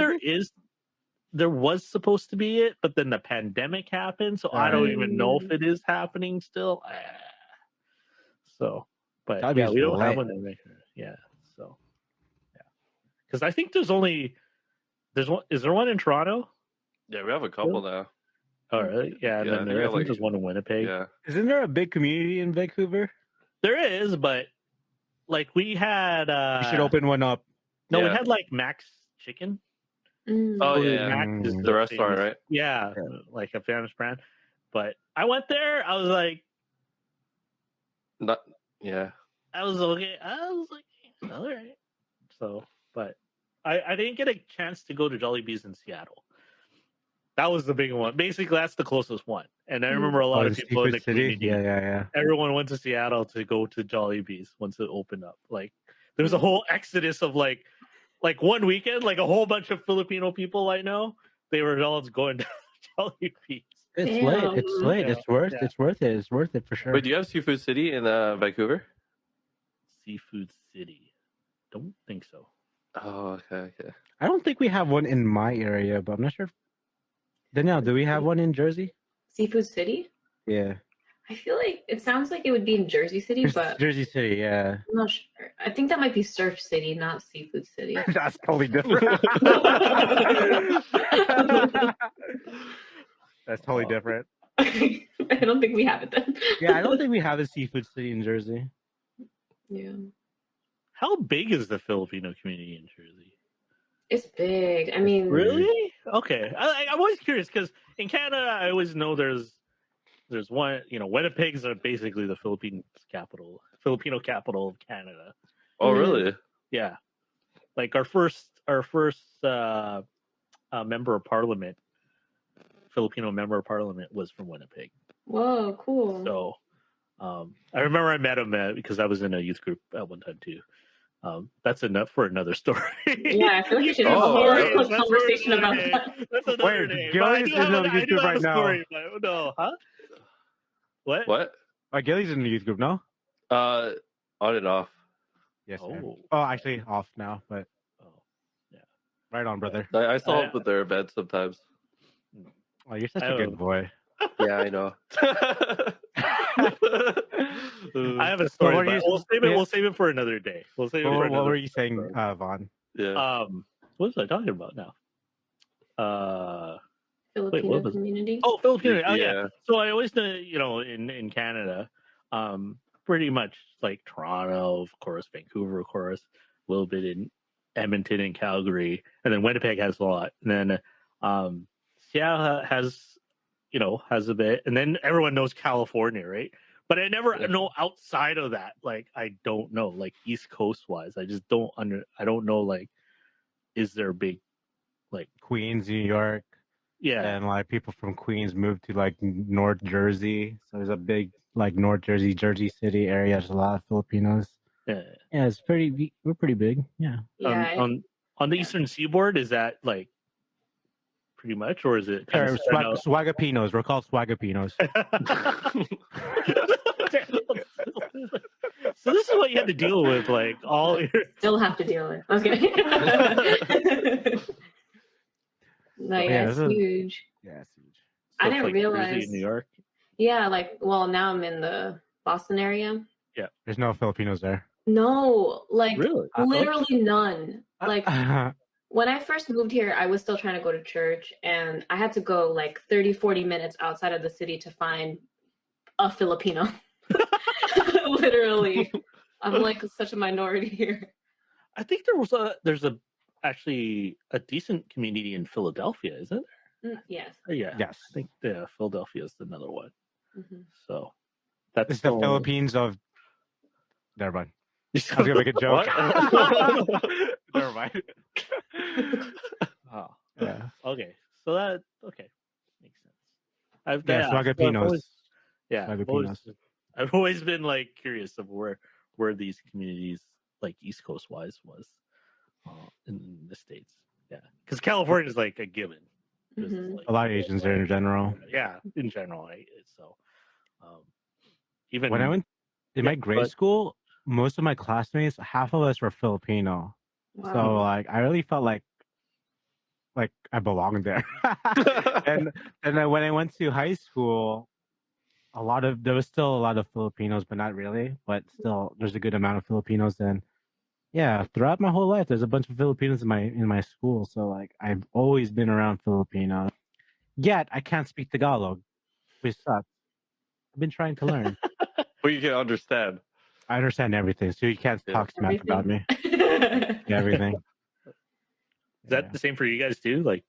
there was supposed to be it, but then the pandemic happened, so I don't even know if it is happening still. So, but yeah, we don't have one in Vancouver. Yeah, so yeah, because I think there's one. Is there one in Toronto? Yeah, we have a couple now. Oh, really? Yeah, and then I think there's one in Winnipeg. Yeah. Isn't there a big community in Vancouver? There is, but like we had. You should open one up. No, we had like Max Chicken. Oh yeah, Max is the restaurant, right? Yeah, like a famous brand. But I went there. I was like, I was okay. I was like, all right. So, but I didn't get a chance to go to Jollybees in Seattle. That was the big one. Basically, that's the closest one. And I remember a lot Oh, of the people in Seafood the City. community. Yeah. Everyone went to Seattle to go to Jollybees once it opened up. Like there was a whole exodus of like one weekend, like a whole bunch of Filipino people I know, they were all going to Jollybees. It's lit. Damn. It's lit. Yeah, It's worth. yeah. It's worth it. It's worth it for sure. Wait, do you have Seafood City in Vancouver? Seafood City. Don't think so. Oh, okay. I don't think we have one in my area, but I'm not sure. Danielle, do we have one in Jersey? Seafood City? Yeah. I feel like it sounds like it would be in Jersey City, but Jersey City, yeah. I'm not sure. I think that might be Surf City, not Seafood City. That's totally different. That's totally different. I don't think we have it then. Yeah, I don't think we have a Seafood City in Jersey. Yeah. How big is the Filipino community in Jersey? It's big. I mean, Really? Okay. I'm always curious because in Canada, I always know there's one. Winnipeg's basically the Filipino capital of Canada. Oh, really? Yeah, like our first member of parliament, Filipino member of parliament, was from Winnipeg. whoa, cool. So, I remember I met him because I was in a youth group at one time too. That's enough for another story. Yeah, I feel like we should have a whole conversation about that. That's another day. Gilly's in the youth group right now. No, huh? What? What? Gilly's in the youth group, no? On and off. Yes. Oh. Oh, actually off now, but Oh, yeah. right on, brother. I saw up with their bed sometimes. Oh, you're such a good boy. Yeah, I know. I have a story. What were But you- we'll save it for another day. We'll save it for What another were you saying, Vaughn? Yeah. What was I talking about now? Filipino what was it? community. Oh, Filipino. Oh, yeah. Yeah. So I always know, in Canada, pretty much like Toronto, of course, Vancouver, of course, a little bit in Edmonton and Calgary, and then Winnipeg has a lot, and then Seattle has a bit, and then everyone knows California, right? But I never know outside of that. Like I don't know, like East Coast wise, I just don't I don't know, like, is there a big, like, Queens, New York, yeah, and like people from Queens moved to like North Jersey. So there's a big like North Jersey, Jersey City area. There's a lot of Filipinos. yeah. Yeah, we're pretty big. Yeah. Yeah. On the Eastern Seaboard, is that like pretty much, or is it kind of Swagapinos. We're called Swagapinos. So this is what you had to deal with, like all your. Still have to deal with. I was kidding. No, yeah, it's huge. Yeah, it's huge. I didn't like realize. Jersey, New York. Yeah, now I'm in the Boston area. There's no Filipinos there. No, like Really? literally none. Like Yeah, when I first moved here, I was still trying to go to church, and I had to go like 30-40 minutes outside of the city to find a Filipino. Literally. I'm like such a minority here. I think there's actually a decent community in Philadelphia, isn't there? Yes. Yeah. yes. I think Philadelphia is another one. Mm-hmm. So that's It's the Philippines of. Never mind. I was gonna make a joke. Never mind. Oh, Yeah. okay. So that makes sense. Yeah, Swagapinos. I've always been like curious of where these communities, like East Coast wise, was in the States. Yeah, because California is like a given. Just, Mhm. like, A lot of Asians there in general. Yeah, in general. Right? So, even When I went in my grade school, most of my classmates, half of us were Filipino. Wow. So like I really felt like I belonged there. and then when I went to high school, there was still a lot of Filipinos, but not really. But still, there's a good amount of Filipinos. And yeah, throughout my whole life, there's a bunch of Filipinos in my school. So like I've always been around Filipinos. Yet I can't speak Tagalog, which sucks. I've been trying to learn. But you can understand. I understand everything, so you can't talk smack about me. Everything. Yeah, everything. Is that the same for you guys too? Like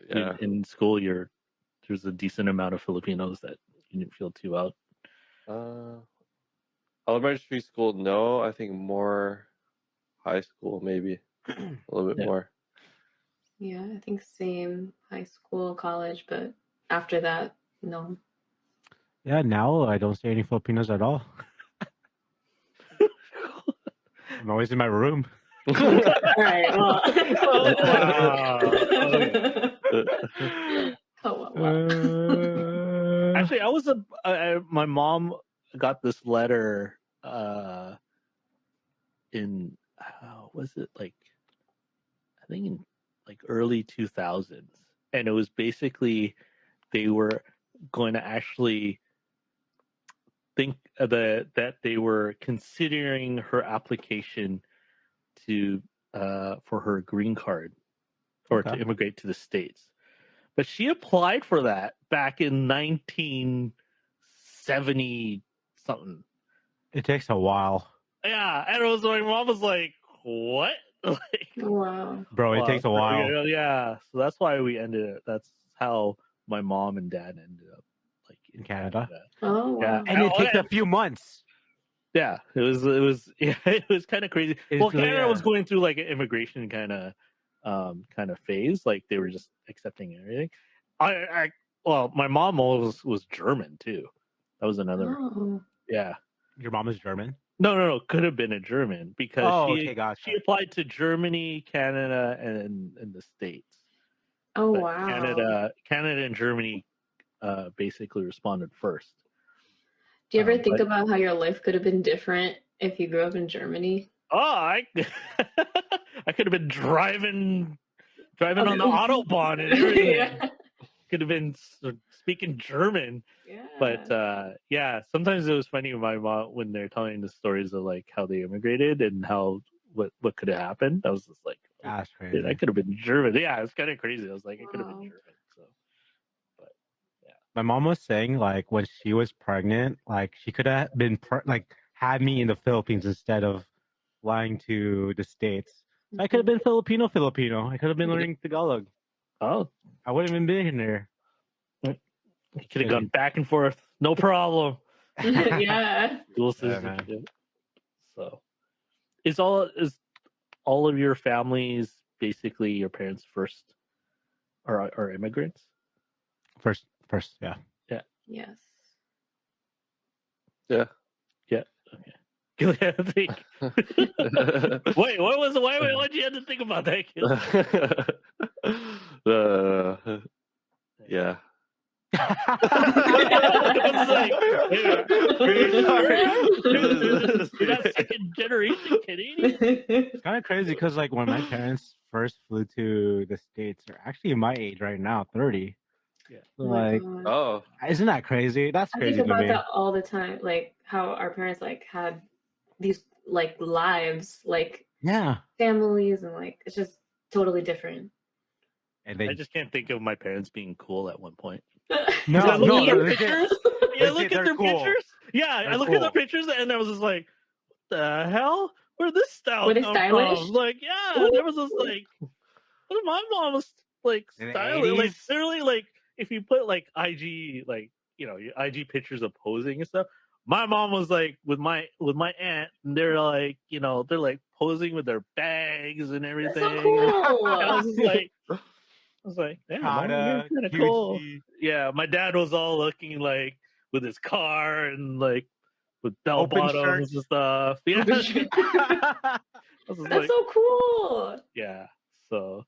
Yeah. in school, there's a decent amount of Filipinos that you didn't feel too out. Elementary school, no. I think more high school, maybe a little bit more. Yeah, I think same high school, college, but after that, no. Yeah, now I don't see any Filipinos at all. I'm always in my room. All right. Well. Oh, wow. Oh, well. Actually, I was my mom got this letter in was it like I think in like early 2000s, and it was basically they were going to actually think that they were considering her application to for her green card or Okay. to immigrate to the States. But she applied for that back in 1970 something. It takes a while, Yeah, and it was my mom was like, "What?" Like, Wow. bro. It wow. takes a while. Yeah, so that's why we ended it. That's how my mom and dad ended up like In Canada. Oh, wow. Yeah. And it Oh, takes yeah. a few months. Yeah, it was yeah, it was kind of crazy. Well, Canada was yeah. going through like an immigration kind of phase, like they were just accepting everything. Well, my mom was German too. That was another. Oh. Yeah. Your mom is German? No. Could have been a German because Oh, she okay, gotcha. she applied to Germany, Canada, and the States. Oh, But wow. Canada and Germany basically responded first. Do you ever think but- about how your life could have been different if you grew up in Germany? Oh, I could have been driving on the Autobahn and everything. Yeah. Could have been speaking German. Yeah. But yeah, sometimes it was funny with my mom when they're telling the stories of like how they immigrated and how what could have happened. I was just like, oh, That's crazy. dude, I could have been German. Yeah, it's kind of crazy. I was like, I could have been Wow. German. So, but yeah, My mom was saying like when she was pregnant, like she could have been like had me in the Philippines instead of flying to the States. So I could have been Filipino. I could have been learning Tagalog. oh, I wouldn't have been there. you could have gone back and forth, no problem. Yeah. Dual Yeah, man. citizenship. So, is all of your families basically your parents first are immigrants? First, yeah. Yes. Yeah. Yeah. Okay. Go ahead and think. Wait, what was the why? Why'd you have to think about that? Yeah. You're not second generation Canadian? It's kind of crazy because like when my parents first flew to the States, they're actually my age right now, 30. Yeah. So, Oh my like, God. Oh. isn't that crazy? That's I crazy think to about me. that all the time, like how our parents like had these like lives, like Yeah. families, and like it's just totally different. And I they just can't think of my parents being cool at one point. No, I look no, at their legit. pictures. Yeah, look Legit, at they're their cool. pictures. Yeah, They're I look at their cool. pictures and I was just like, what the hell? Where did this style Were they come stylish? from? Like, yeah, there was this like, what my mom was like In the styling, like 80s? literally, like if you put like IG, like your IG pictures of posing and stuff. My mom was like with my aunt, and they're like, they're like posing with their bags and everything. That's so cool. And I was just like, yeah, Mom, you're Prada, kind of cool. Gucci. Yeah, my dad was all looking like with his car and like with bell Open bottoms shirts. and stuff. Yeah, I was just That's like, so cool. yeah. So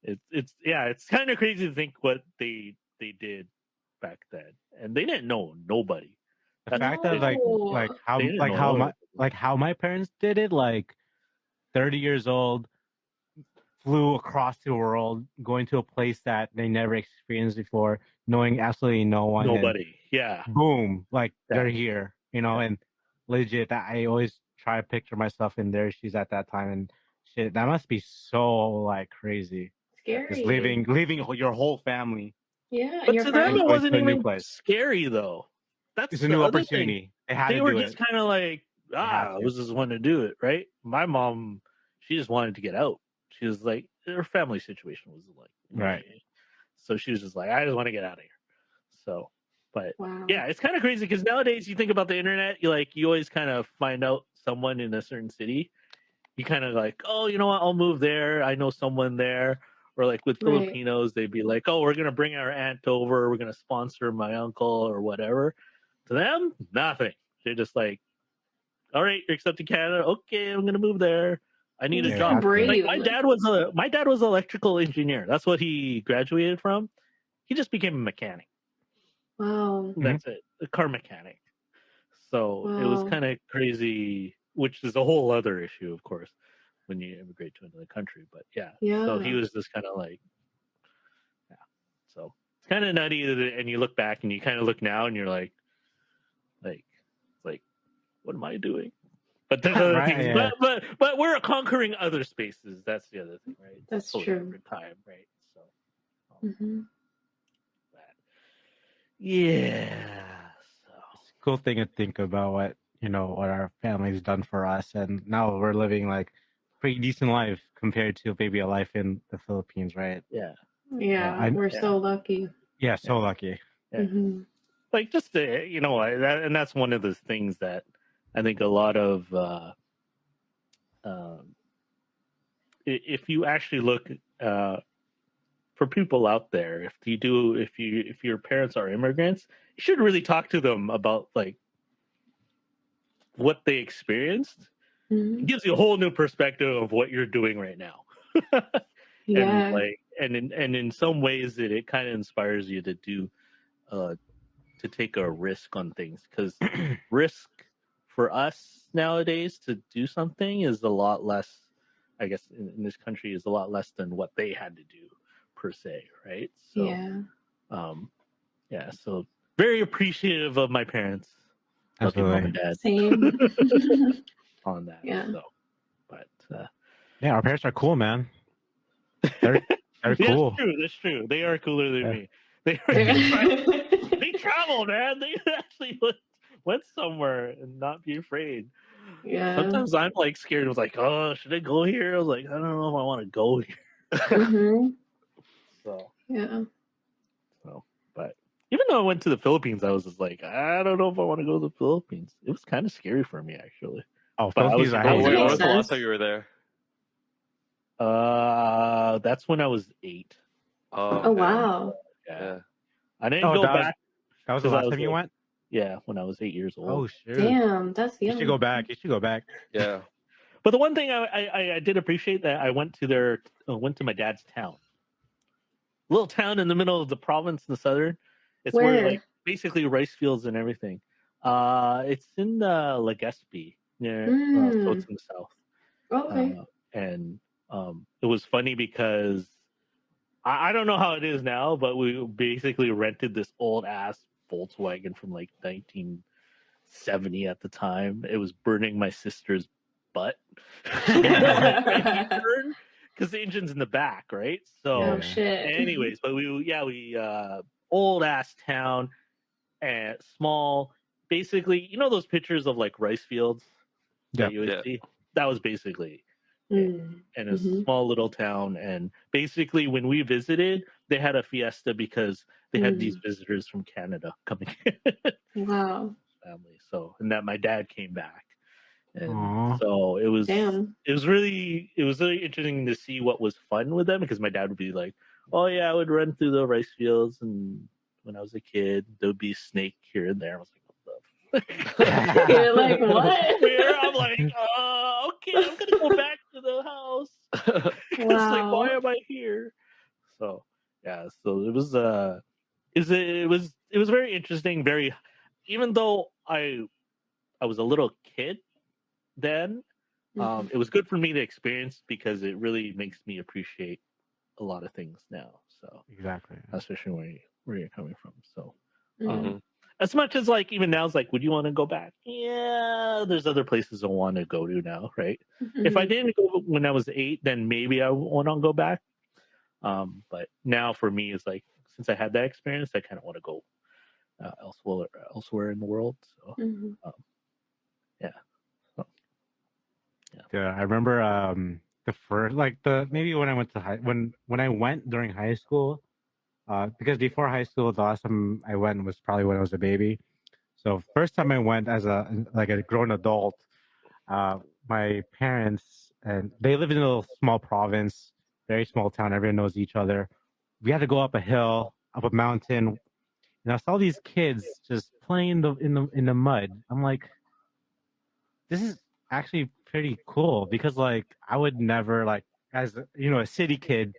it's kind of crazy to think what they did back then, and they didn't know nobody. The fact that No. They didn't know how my parents did it, like 30 years old, flew across the world, going to a place that they never experienced before, knowing absolutely no one. and nobody. Yeah, boom, like Yeah. they're here, and legit. I always try to picture myself in their shoes at that time, and shit, that must be so like crazy. Scary. Just leaving your whole family. Yeah, and but your to them friends. it wasn't to a new even place. scary though. That's It's a the new other opportunity. thing. They had They to were do just it. kind of like, had I to. was just wanting to do it, right? My mom, she just wanted to get out. She was like, her family situation was like, Right. So she was just like, I just want to get out of here. So, but Wow. yeah, it's kind of crazy because nowadays you think about the internet, you always kind of find out someone in a certain city. You kind of like, oh, you know what? I'll move there. I know someone there. Or like with Right. Filipinos, they'd be like, "Oh, we're gonna bring our aunt over. We're gonna sponsor my uncle or whatever." To them, nothing. They're just like, "All right, you're accepted Canada. Okay, I'm gonna move there. I need a So job." Like brave. my dad was an electrical engineer. That's what he graduated from. He just became a mechanic. Wow. That's it, a car mechanic. So it was Wow. kind of crazy, which is a whole other issue, of course, when you immigrate to another country. But yeah, so he Yeah. was just kind of like, yeah. So it's kind of nutty, and you look back and you kind of look now and you're like, what am I doing? But there's other Right, things. yeah. But we're conquering other spaces. That's the other thing, right? It's That's totally true. different time, right? So Hmm. that. Yeah. So It's a cool thing to think about what what our family's done for us, and now we're living like pretty decent life compared to maybe a life in the Philippines, right? yeah. Yeah, we're Yeah. so lucky. Yeah, so lucky. Yeah. Hmm. Like just and that's one of those things that I think a lot of if you actually look for people out there, if your parents are immigrants, you should really talk to them about like what they experienced. Hmm. It gives you a whole new perspective of what you're doing right now. And Yeah. like and in some ways it kind of inspires you to do to take a risk on things, because risk for us nowadays to do something is a lot less, I guess, in this country is a lot less than what they had to do per se, right? So Yeah. yeah, so very appreciative of my parents. Love you, mom and dad. Same. On that. Yeah. So but Yeah, our parents are cool, man. They're yeah, cool. that's true. They are cooler than Yeah. me. They travel, man. They actually went somewhere and not be afraid. Yeah. Sometimes I'm like scared. I was like, oh, should I go here? I was like, I don't know if I want to go here. Hmm. So Yeah. but even though I went to the Philippines, I was just like, I don't know if I want to go to the Philippines. It was kind of scary for me, actually. Oh, But I was Philippines, I That hate makes When it. was the last sense. time you were there? That's when I was 8. Oh Okay. wow. Yeah, Yeah. I didn't Oh, go that back was the because I last was time you like, went? yeah, when I was 8 years old. Oh, shoot. Damn, that's You young. should go back. You should go back. Yeah. But the one thing I did appreciate that I went to my dad's town, little town in the middle of the province in the southern. It's where Where? like basically rice fields and everything. It's in Legazpi, near so it's Mm. in the south. Okay. And it was funny because I don't know how it is now, but we basically rented this old ass Volkswagen from like 1970 at the time. It was burning my sister's butt. She had to like venti burn because the engine's in the back, right? So, Oh Yeah. shit. anyways, but we old ass town and small. Basically, you know those pictures of like rice fields Yeah. that you always Yeah. see. That was basically it. Mm. In a Mhm. small little town, and basically when we visited, they had a fiesta because they had these visitors from Canada coming Wow. family. So, and that my dad came back, and Aw. so it was Damn. really interesting to see what was fun with them, because my dad would be like, oh yeah, I would run through the rice fields, and when I was a kid there would be a snake here and there. I was like, You're like, what? Here, I'm like, okay, I'm gonna go back to the house. It's like, why Wow. am I here? So yeah, so it was it was very interesting. Very, even though I was a little kid then, Mhm. it was good for me to experience because it really makes me appreciate a lot of things now. So Exactly. especially where you're coming from. So Mhm. as much as like even now it's like, would you want to go back? Yeah, there's other places I want to go to now, right? If I Mhm. didn't go when I was 8, then maybe I want to go back. But now for me, it's like, since I had that experience, I kind of want to go elsewhere in the world. So Mhm. yeah, so, Yeah, I remember the first maybe when I went to when I went during high school, because before high school the last time I went was probably when I was a baby. So first time I went as a grown adult, my parents, and they live in a little small province very small town. Everyone knows each other. We had to go up a hill, up a mountain, and I saw these kids just playing in the mud. I'm like, this is actually pretty cool because like I would never like as a city kid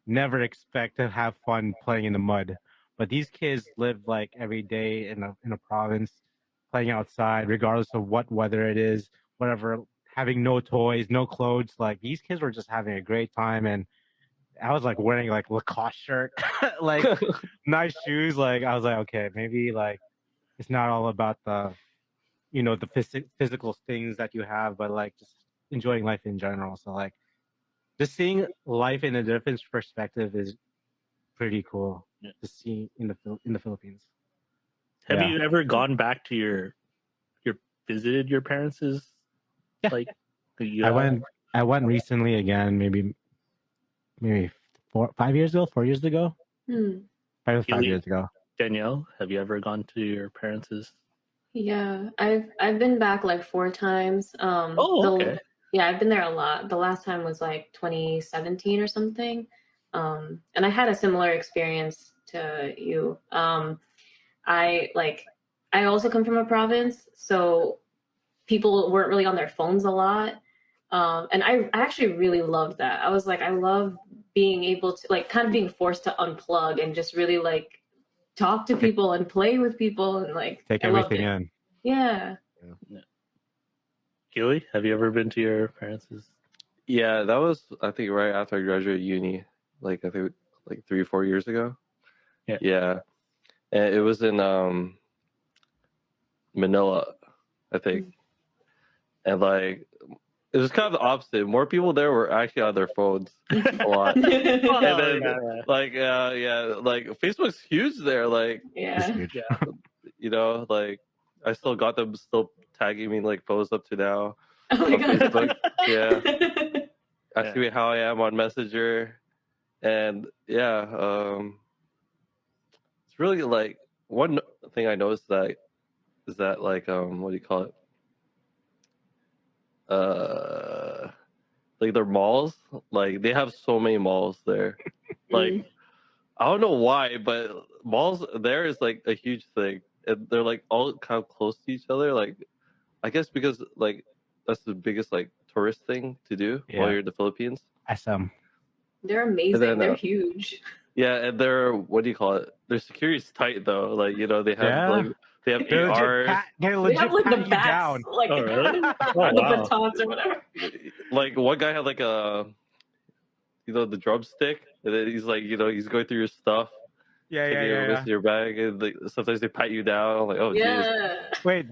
never expect to have fun playing in the mud. But these kids live like every day in a province, playing outside, regardless of what weather it is, whatever, having no toys, no clothes. Like these kids were just having a great time, and I was like wearing like Lacoste shirt, like nice shoes. Like I was like, okay, maybe like it's not all about the physical things that you have, but like just enjoying life in general. So like just seeing life in a different perspective is pretty cool to see in the Philippines. Have Yeah. you ever gone back to your visited your parents' like I went recently again, maybe 4 years ago. Probably was 5 years ago. Danielle, have you ever gone to your parents'? Yeah, I've been back like 4 times. Okay. Yeah, I've been there a lot. The last time was like 2017 or something. And I had a similar experience to you. I also come from a province, so people weren't really on their phones a lot. And I actually really loved that. I was like, I love being able to like kind of being forced to unplug and just really like talk to people and play with people and like Take I loved everything it. in. Yeah. Keely, have you ever been to your parents'? Yeah, that was I think right after I graduated uni, like I think like 3 or 4 years ago. Yeah, and it was in Manila, I think, and like it was kind of the opposite. More people there were actually on their phones a lot, and then like like Facebook's huge there. Like Yeah. Huge. like I still got them still tagging me like posts up to now Oh my on god. Facebook. Yeah. Asking me how I am on Messenger, and it's really like one thing I noticed that is that like what do you call it? Like their malls, like they have so many malls there. Like I don't know why, but malls there is like a huge thing, and they're like all kind of close to each other. Like I guess because like that's the biggest like tourist thing to do while you're in the Philippines. SM. They're amazing. Then, They're huge. Yeah, and their what do you call it? Their security's tight though. Like they have they have They're ARs. They They have like the pat you bats, down. like Oh, really? the wow. batons or whatever. Like one guy had like a the drumstick, and then he's like he's going through your stuff. Yeah. Your bag, and like, sometimes they pat you down. I'm like, oh, Yeah. geez. Wait,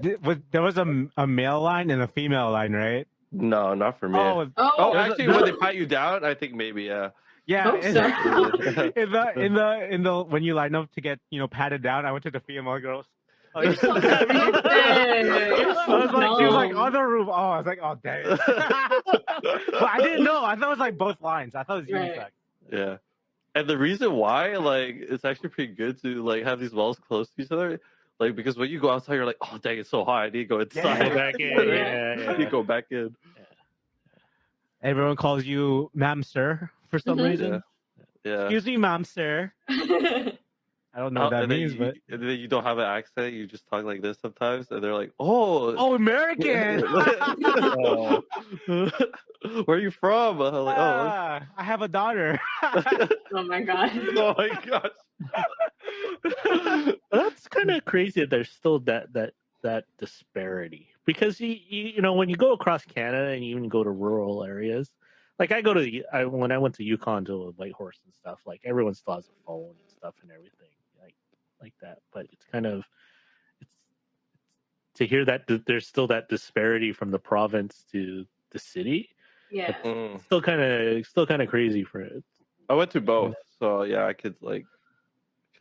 there was a male line and a female line, right? No, not for me. Oh, Actually, when they pat you down, I think maybe, yeah. Yeah, Hope so. in the when you line up to get patted down, I went to the female girls. Oh, You're so stupid. You're so I was like, she was like dumb. other room. Oh, I was like, oh dang it. But I didn't know. I thought it was like both lines. I thought it was unisex. Yeah. And the reason why, like, it's actually pretty good to like have these walls close to each other, like because when you go outside, you're like, oh dang, it's so hot. I need to go inside. Go back in. Yeah. You go back in. Everyone calls you ma'am, sir, for some reason. Yeah. Excuse me, ma'am, sir. I don't know what that means, but and then you don't have an accent. You just talk like this sometimes, and they're like, "Oh, American." Where are you from? I'm like, I have a daughter. Oh my god. Oh my gosh. That's kind of crazy that there's still that disparity, because you know when you go across Canada and you even go to rural areas, like when I went to Yukon to Whitehorse and stuff, like everyone still has a phone and stuff and everything like that. But it's kind of it's to hear that there's still that disparity from the province to the city. Yeah. It's still kind of crazy for it. I went to both, so yeah, I could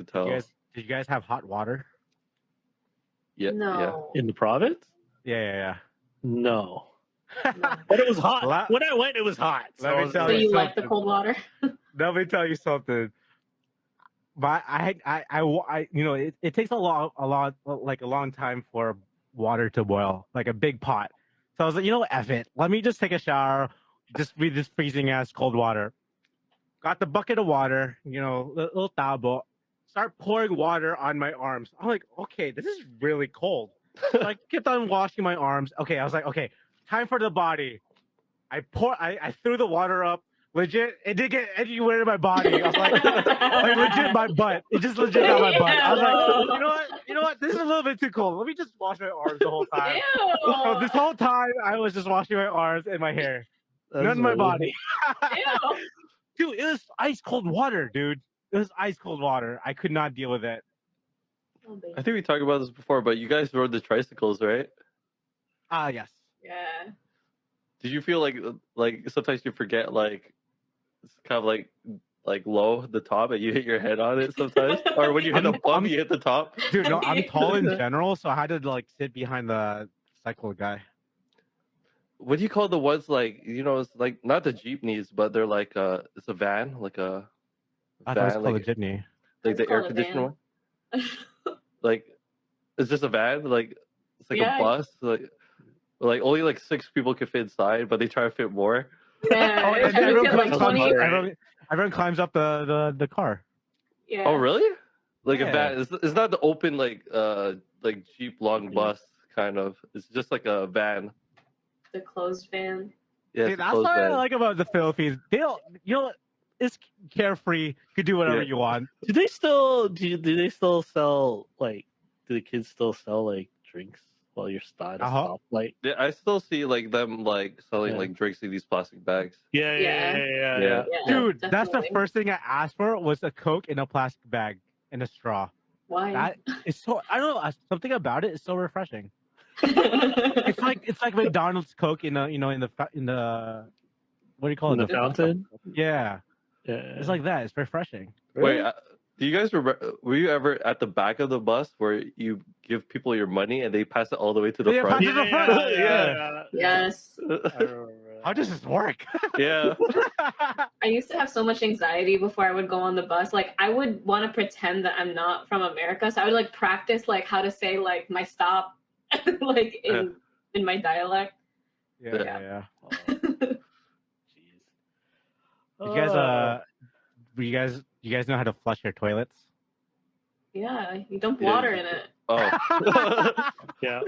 tell. Did you guys have hot water? Yeah. No. In the province? Yeah. No. But it was hot. When I went, it was hot. So you like the cold water? Let me tell you something. But it takes a long time for water to boil, like a big pot. So I was like, F it. Let me just take a shower, just with this freezing ass cold water. got the bucket of water, little tabo, start pouring water on my arms. I'm like, okay, this is really cold. So I kept on washing my arms. Okay, I was like, okay, time for the body. I threw the water up. Legit, it didn't get anywhere in my body. I was like legit my butt. It just legit got my butt. I was like, you know what? This is a little bit too cold. Let me just wash my arms the whole time. So Ew. this whole time I was just washing my arms and my hair. None of my body. Ew. Dude, it was ice cold water, dude. It was ice cold water. I could not deal with it. Oh, baby. I think we talked about this before, but you guys rode the tricycles, right? Yes. Yeah. Did you feel like sometimes you forget like it's kind of like low the top and you hit your head on it sometimes, or when you hit a bump you hit the top? Dude, no, I'm tall in general, so I had to like sit behind the cycle guy. What do you call the ones like it's like not the jeepneys, but they're like it's a van, like a I thought it was van, called like a jitney. like the It's air called a conditioner van. one. Like it's just a van, like it's like Yeah. a bus, like only like 6 people can fit inside, but they try to fit more. Yeah. Oh, and I everyone get like climbs, 20. everyone climbs up the car. Yeah. Oh really? Like a Yeah. van? It's not the open like Jeep long bus kind of. It's just like a van. The closed van. Yeah, See, it's a that's closed what I van. like about the Philippines. It's carefree. You can do whatever Yeah. you want. Do they still do they still sell like? Do the kids still sell like drinks while you're at a stoplight? Yeah, I still see like them like selling Yeah. like drinks in these plastic bags. Yeah. Yeah, Dude, that's the definitely. first thing I asked for was a Coke in a plastic bag and a straw. Why? That is so I don't know something about it is so refreshing. It's like McDonald's Coke in the in the what do you call In it? the fountain. Yeah, Yeah. it's like that. It's refreshing. Wait, do you guys remember? Were you ever at the back of the bus where you give people your money and they pass it all the way to the Yeah, front? pass it to the front. Yeah. Yes. How does this work? Yeah. I used to have so much anxiety before I would go on the bus. Like I would want to pretend that I'm not from America, so I would like practice like how to say like my stop, like in my dialect. Yeah. Oh, jeez. You guys know how to flush your toilets? Yeah, you dump Yeah, water in it. Oh. Yeah.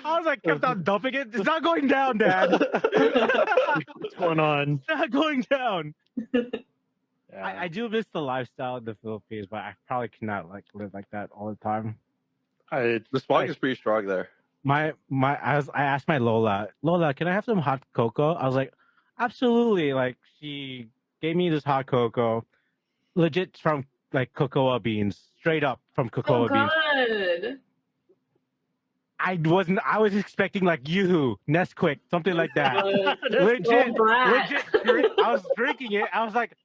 I was like, kept on dumping it. It's not going down, Dad. What's going on? It's not going down. Yeah. I do miss the lifestyle in the Philippines, but I probably cannot like live like that all the time. The smog is pretty strong there. I asked my Lola, can I have some hot cocoa? I was like, absolutely. Like she gave me this hot cocoa, legit from like cocoa beans, straight up from cocoa Oh, beans. good. I was expecting like Yoo-hoo, Nesquik, something like that. legit. I was drinking it. I was like,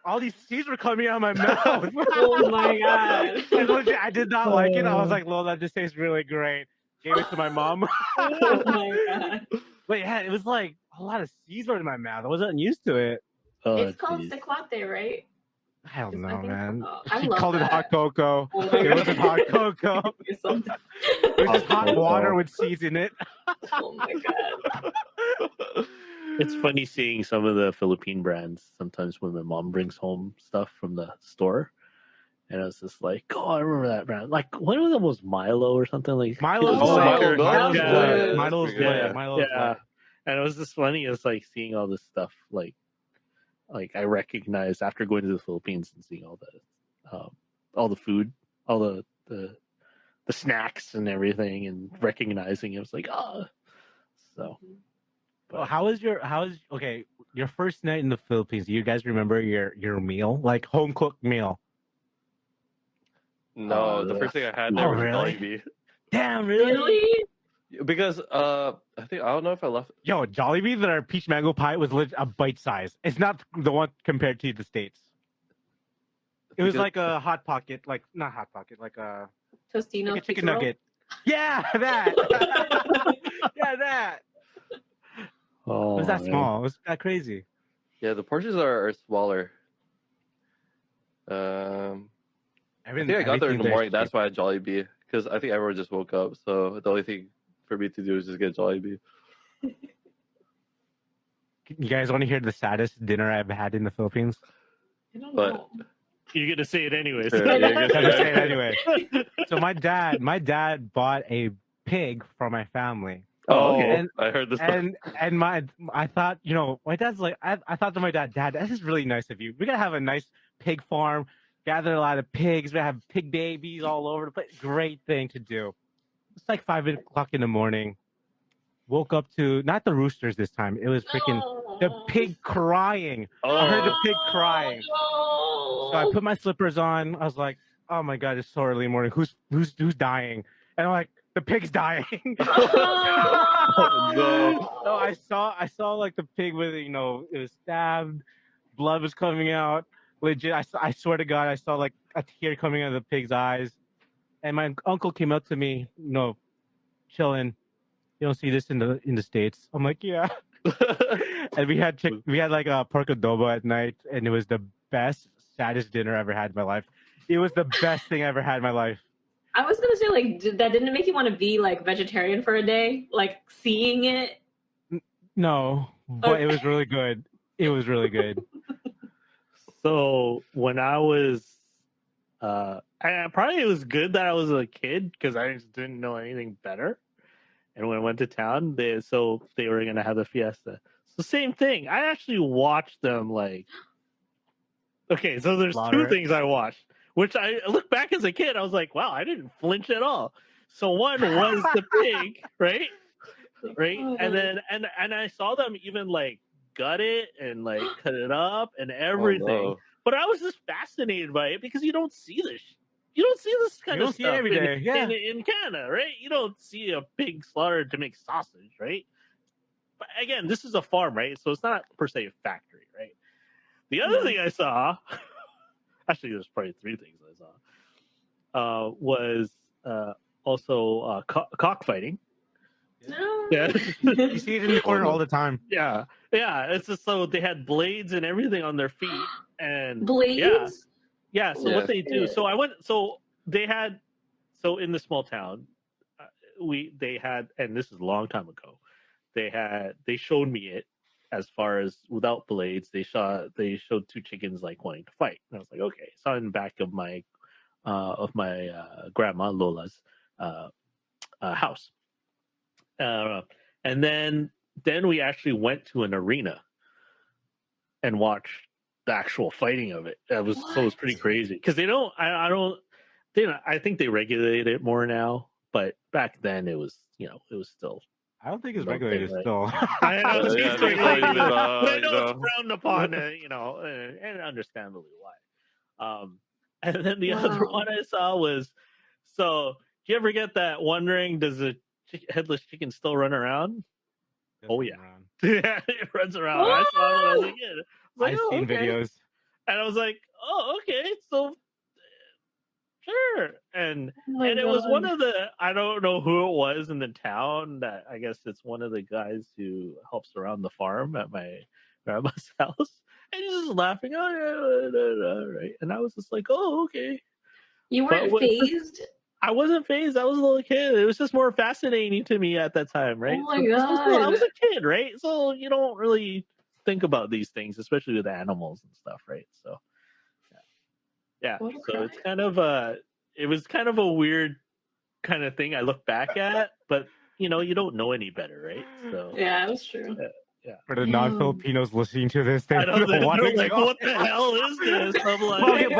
all these seeds were coming out of my mouth. Oh my god. And legit, I did not like it. I was like, Lola, this tastes really great. Gave it to my mom. Oh my god. But yeah, it was like a lot of seeds were in my mouth. I wasn't used to it. Oh, It's called jeez. sequate, right? I don't know, man. I She love called it that. hot cocoa. Oh my It God. wasn't hot cocoa. It's something. It was just hot cocoa. water with seeds in it. Oh my god. It's funny seeing some of the Philippine brands sometimes when my mom brings home stuff from the store. And I was just like, oh, I remember that brand. Like, one of them was Milo or something like Milo's Oh, lit. Milo's Milo's lit. lit. Milo's Yeah. lit. Milo's Yeah. lit. And it was just funny. It's like seeing all this stuff, like I recognized after going to the Philippines and seeing all the food, all the snacks and everything, and recognizing it was like, so. Well, how is your first night in the Philippines? Do you guys remember your meal, like home cooked meal? No, the first thing I had there Oh, was really? Jollibee. Damn, Really? Because I don't know if I left. Yo, Jollibee, their peach mango pie was a bite size. It's not the one compared to the States. It was Because- like a hot pocket, like not hot pocket, like a Tostino chicken pizza roll? nugget. Yeah, that. Yeah, that. Oh, It was that man. small. It was that crazy. Yeah, the portions are smaller. I think I got there in the morning. That's why I had Jollibee, because I think everyone just woke up. So the only thing for me to do is just get Jollibee. You guys want to hear the saddest dinner I've had in the Philippines? I don't But- know. You're gonna say it anyways. Yeah, you're gonna Gotta say say it anyway. So my dad bought a pig for my family. Oh, okay. And I heard this. and I thought, my dad's like, I thought to my dad, this is really nice of you. We're gonna have a nice pig farm, gather a lot of pigs, we have pig babies all over the place. Great thing to do. It's like 5 o'clock in the morning. Woke up to not the roosters this time. It was freaking the pig crying. I heard the pig crying. No. So I put my slippers on. I was like, oh my god, it's so early in the morning. Who's dying? And I'm like, the pig's dying. No. So I saw like the pig with it was stabbed, blood was coming out. Legit, I swear to God, I saw like a tear coming out of the pig's eyes. And my uncle came up to me, chilling. You don't see this in the States. I'm like, yeah. And we had like a pork adobo at night, and it was the best, saddest dinner I ever had in my life. It was the best thing I ever had in my life. I was gonna say, like, didn't it make you want to be like vegetarian for a day? Like seeing it? No, but it was really good. It was really good. So when I was, probably it was good that I was a kid because I just didn't know anything better. And when I went to town, they were gonna have the fiesta. So same thing. I actually watched them like. Okay, so there's two things I watched, which I look back as a kid. I was like, wow, I didn't flinch at all. So one was the pig, right? And then and I saw them even like gut it and like cut it up and everything. Oh, no. But I was just fascinated by it because you don't see this. You don't see this kind of stuff every day. in Canada, right? You don't see a pig slaughtered to make sausage, right? But again, this is a farm, right? So it's not per se a factory, right? The other thing I saw, actually, there's probably three things I saw, was also cockfighting. No. Yeah. You see it in the corner all the time. Yeah. It's just so they had blades and everything on their feet and Blades? Yeah. So what they do? So I went. So they had. So in the small town, they had, and this is a long time ago. They showed me it as far as without blades. They showed two chickens like wanting to fight, and I was like, okay. So in the back of my grandma Lola's house, and then we actually went to an arena and watched the actual fighting of it. So it was pretty crazy because they don't. I think they regulate it more now, but back then it was it was still. I don't think it's regulated still. I know it's regulated, but I know it's frowned upon, and understandably why. And then the other one I saw was, so do you ever get that wondering, does a headless chicken still run around? Oh yeah, yeah, it runs around. I saw it when I was a kid. I've seen videos, and I was like, oh okay, so sure. And it was one of the, I don't know who it was in the town, that I guess it's one of the guys who helps around the farm at my grandma's house, and he's just laughing. Oh yeah, right. And I was just like, oh okay. You weren't phased? I wasn't phased. I was a little kid. It was just more fascinating to me at that time, right? Oh my god! I was a kid, right? So you don't really think about these things, especially with animals and stuff, right? So yeah. So it's kind of it was kind of a weird kind of thing I look back at, but you don't know any better, right? So yeah, that's true. Yeah. For the non-Filipinos listeing to this, they're like, what the hell is this? I'm like,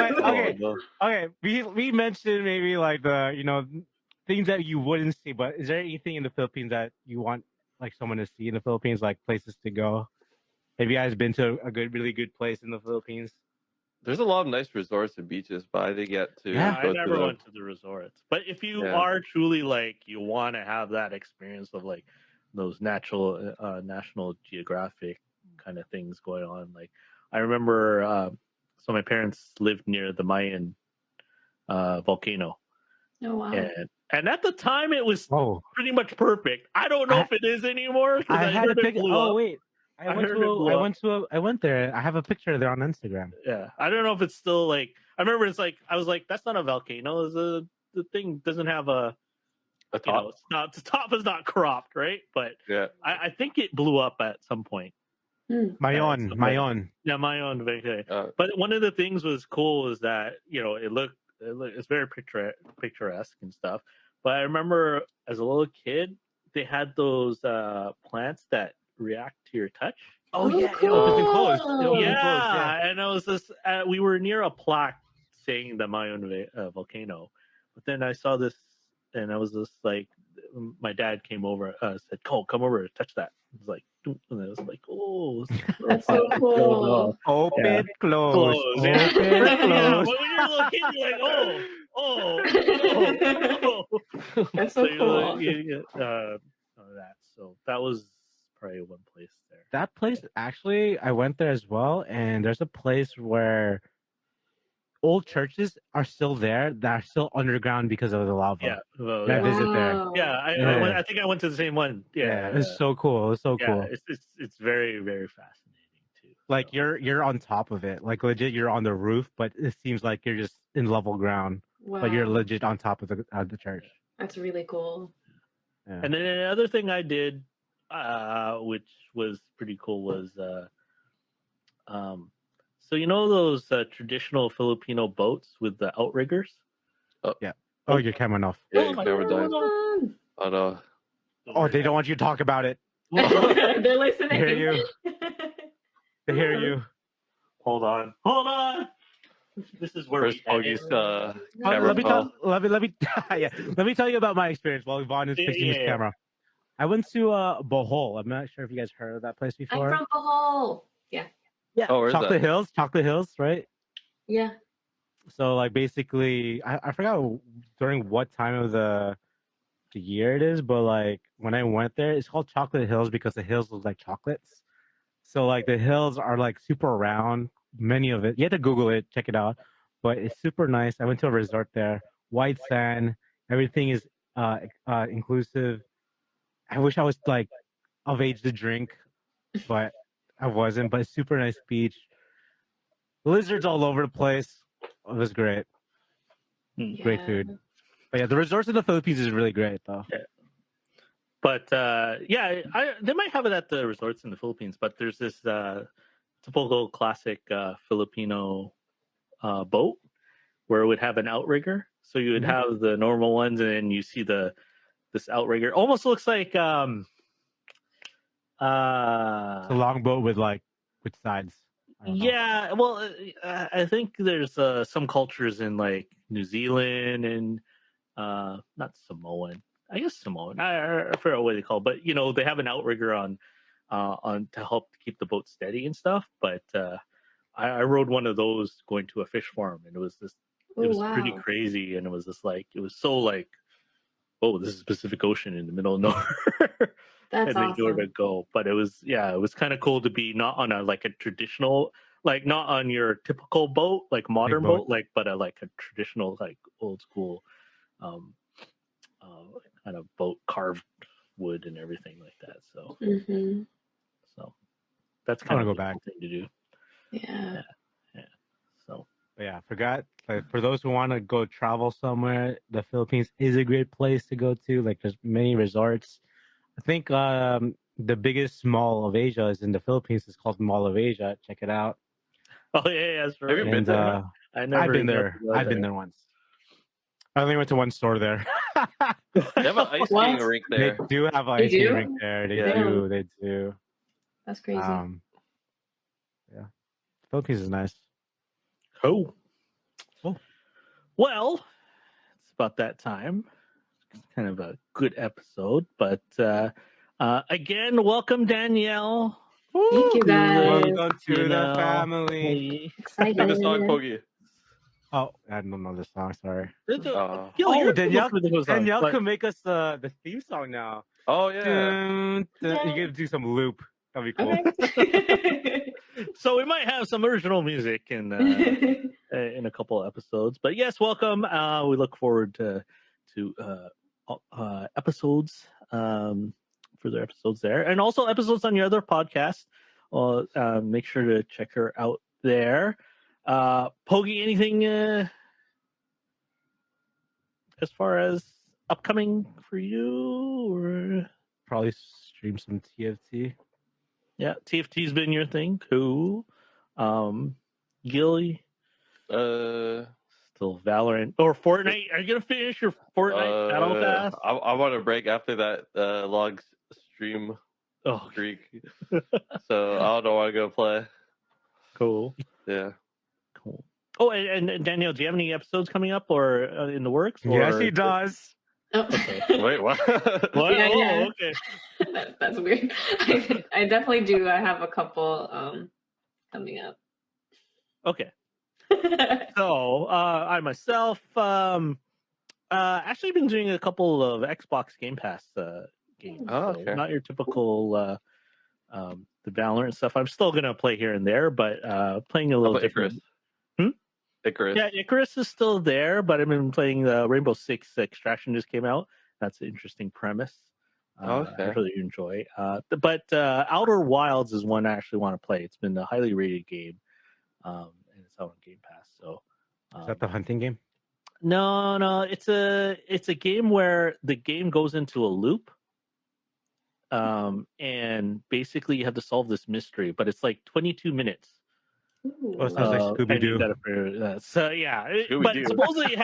okay. We mentioned maybe like the things that you wouldn't see, but is there anything in the Philippines that you want like someone to see in the Philippines, like places to go? Have you guys been to a really good place in the Philippines? There's a lot of nice resorts and beaches, but I didn't get to. Yeah, I never went to the resorts. But if you are truly like, you want to have that experience of like those National Geographic kind of things going on. Like I remember, so my parents lived near the Mayan volcano. Oh wow! And at the time it was pretty much perfect. I don't know if it is anymore. I had a picture. Oh wait. I went there. I have a picture there on Instagram. Yeah, I don't know if it's still like. I remember it's like I was like, that's not a volcano. The thing doesn't have a top. It's not, the top is not cropped, right? But yeah, I think it blew up at some point. Mayon, so, Mayon. Yeah, Mayon. But one of the things was cool is that it's very picturesque and stuff. But I remember as a little kid, they had those plants that react to your touch. Oh yeah, cool. it opens and closes. It opens and closes. Yeah. Yeah, and I was this. We were near a plaque saying the Mayon volcano, but then I saw this, and I was just like, my dad came over, said, "Cole, come over, touch that." It was like, and I was like, "Oh, That's so cool. Open, Yeah. close, Yeah. open, Yeah, close. but when you're a little kid, you're like, oh. That's so you're cool. like, that. So that was probably one place there. That place, actually, I went there as well, and there's a place where old churches are still there that are still underground because of the lava. Yeah, well, Yeah, yeah. visit there. Wow. Yeah, I think I went to the same one. Yeah, It's so cool. It's so cool. It's very, very fascinating too. Like so. you're on top of it, like legit. You're on the roof, but it seems like you're just in level ground. Wow. But you're legit on top of the church. That's really cool. Yeah. And then another thing I did, which was pretty cool, was so you know those traditional Filipino boats with the outriggers. Oh, your camera off. Yeah, Oh, your my camera God. died. Oh no. Oh, they don't want you to talk about it. They're listening. They hear you. They hear you. Hold on. This is where Where's we edit. Poggy's camera Let me fell? let me tell you about my experience while Yvonne is fixing his camera. I went to Bohol. I'm not sure if you guys heard of that place before. I'm from Bohol. Yeah. Yeah. Oh, where's Chocolate that? Hills, right? Yeah. So like basically, I forgot during what time of the year it is, but like when I went there, it's called Chocolate Hills because the hills look like chocolates. So like the hills are like super round. Many of it, you have to Google it, check it out. But it's super nice. I went to a resort there, white sand. Everything is inclusive. I wish I was like of age to drink, but I wasn't. But super nice beach. Lizards all over the place. It was great. Great food. But yeah, the resorts in the Philippines is really great though. Yeah. But they might have it at the resorts in the Philippines. But there's this typical classic Filipino boat where it would have an outrigger. So you would have the normal ones, and then you see this outrigger. Almost looks like it's a long boat with sides. Yeah, well, I think there's some cultures in like New Zealand and not Samoan. I guess Samoan. I forget what they call it, but they have an outrigger on to help keep the boat steady and stuff. But I rode one of those going to a fish farm, and it was pretty crazy, and it was so like, oh, this is Pacific Ocean in the middle of nowhere. That's and awesome. then you to go, but it was kind of cool to be not on a traditional, like not on your typical boat, like modern boat, but a traditional, like old school, kind of boat, carved wood and everything like that. So, so that's kind of a cool thing to do. Yeah. So, but yeah, I forgot. Like, for those who want to go travel somewhere, the Philippines is a great place to go to. Like, there's many resorts. I think the biggest mall of Asia is in the Philippines. It's called Mall of Asia. Check it out. Oh yeah, that's right. Have you been there? I've been there. I've been there once. I only went to one store there. They have an ice skating rink there. They do have an ice skating rink there. They do. They do. That's crazy. Yeah, Philippines is nice. Cool. Well, it's about that time. It's kind of a good episode, but again, welcome Danielle. Thank you guys. Welcome to the family. Excited. Sing the song, Poggy. Oh, I don't know the song. Sorry. Danielle can make us the theme song now. Oh yeah. You gotta do some loop. That'd be cool. Okay. So we might have some original music in a couple of episodes. But yes, welcome. We look forward to episodes, further episodes there, and also episodes on your other podcast. Make sure to check her out there. Pogi, anything as far as upcoming for you? Or probably stream some TFT. Yeah, TFT's been your thing. Cool. Gilly, still Valorant or Fortnite. Are you gonna finish your Fortnite Battle Pass? I want to break after that log stream Oh, streak. So I don't know what I'm gonna play. cool. Yeah. Cool. Oh, and Danielle, do you have any episodes coming up or in the works? Or... Yes, he does. Oh. Okay. Wait, what? What? Yeah, Oh, yeah. okay. That's weird. I definitely do. I have a couple coming up. Okay. So I myself actually been doing a couple of Xbox Game Pass games. Oh, So okay. not your typical the Valorant stuff. I'm still gonna play here and there, but playing a little different. Icarus. Yeah, Icarus is still there, but I've been playing the Rainbow Six Extraction just came out. That's an interesting premise. Okay. I really enjoy. But Outer Wilds is one I actually want to play. It's been a highly rated game, and it's out on Game Pass. So Is that the hunting game? No, it's a game where the game goes into a loop, and basically you have to solve this mystery, but it's like 22 minutes. Oh, it sounds like Scooby-Doo. So yeah, but supposedly it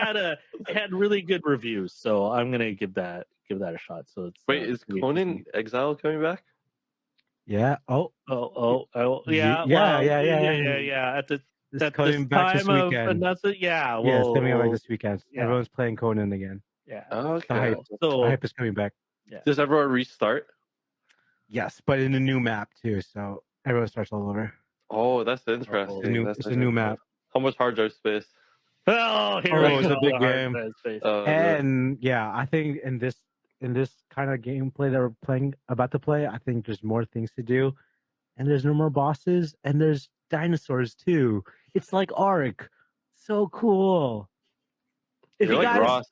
had really good reviews, so I'm gonna give that a shot. So it's is Conan Exile coming back? Yeah. Oh, yeah. Yeah. At the It's coming back this weekend. Yeah, yeah, it's coming out this weekend. Yeah. Everyone's playing Conan again. Yeah. Okay. The hype is coming back. Yeah. Does everyone restart? Yes, but in a new map too, so everyone starts all over. Oh, that's interesting. It's a new map. How much hard drive space? Oh, it's a big game. And yeah, I think in this kind of gameplay that we're about to play, I think there's more things to do, and there's no more bosses, and there's dinosaurs too. It's like Ark, so cool. If You're you like guys, Ross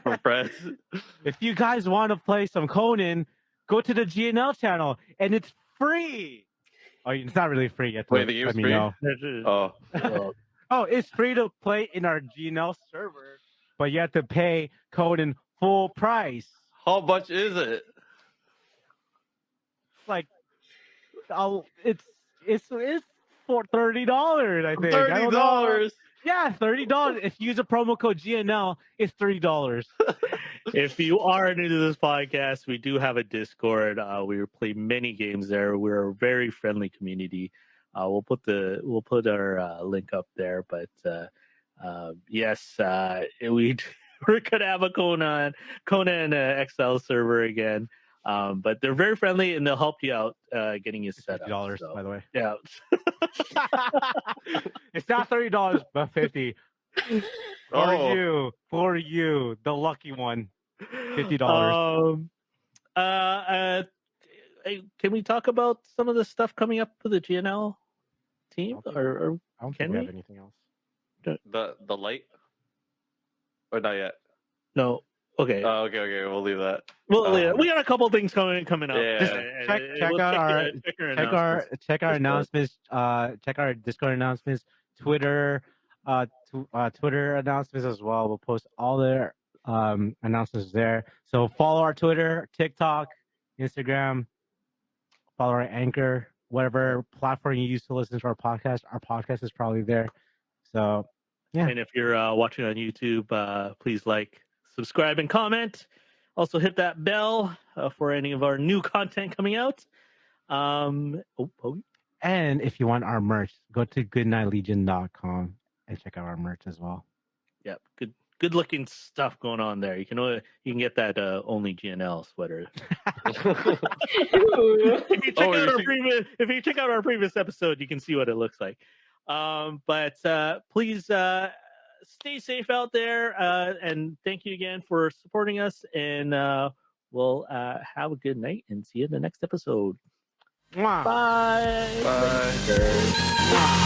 from Friends. If you guys want to play some Conan, go to the GNL channel, and it's free. Oh, it's not really free yet. Wait, the game's free? Oh. Oh, it's free to play in our GNL server, but you have to pay Conan full price. How much is it? Like, it's for $30. I think $30. Yeah, $30. If you use a promo code GNL, it's $30. If you are new to this podcast, we do have a Discord. We play many games there. We're a very friendly community. We'll put our link up there. But yes, we're gonna have a Conan XL server again. But they're very friendly and they'll help you out getting you set up. $50, by the way. Yeah. It's not $30, but $50. For you, the lucky one. $50. Can we talk about some of the stuff coming up for the GNL team? Or I don't can think we we have anything else. The light? Or not yet? No. Okay. Okay. We'll leave that. Well, we got a couple things coming up. Yeah. Check our announcements. Check our Discord announcements. Twitter announcements as well. We'll post all their announcements there. So follow our Twitter, TikTok, Instagram. Follow our Anchor, whatever platform you use to listen to our podcast. Our podcast is probably there. So yeah. And if you're watching on YouTube, please like, subscribe, and comment. Also hit that bell for any of our new content coming out. And if you want our merch, go to goodnightlegion.com and check out our merch as well. Yep, good looking stuff going on there. You can get that only GNL sweater. If you check out our previous episode, you can see what it looks like. But please stay safe out there, and thank you again for supporting us. And we'll have a good night and see you in the next episode. Mwah. Bye. Bye.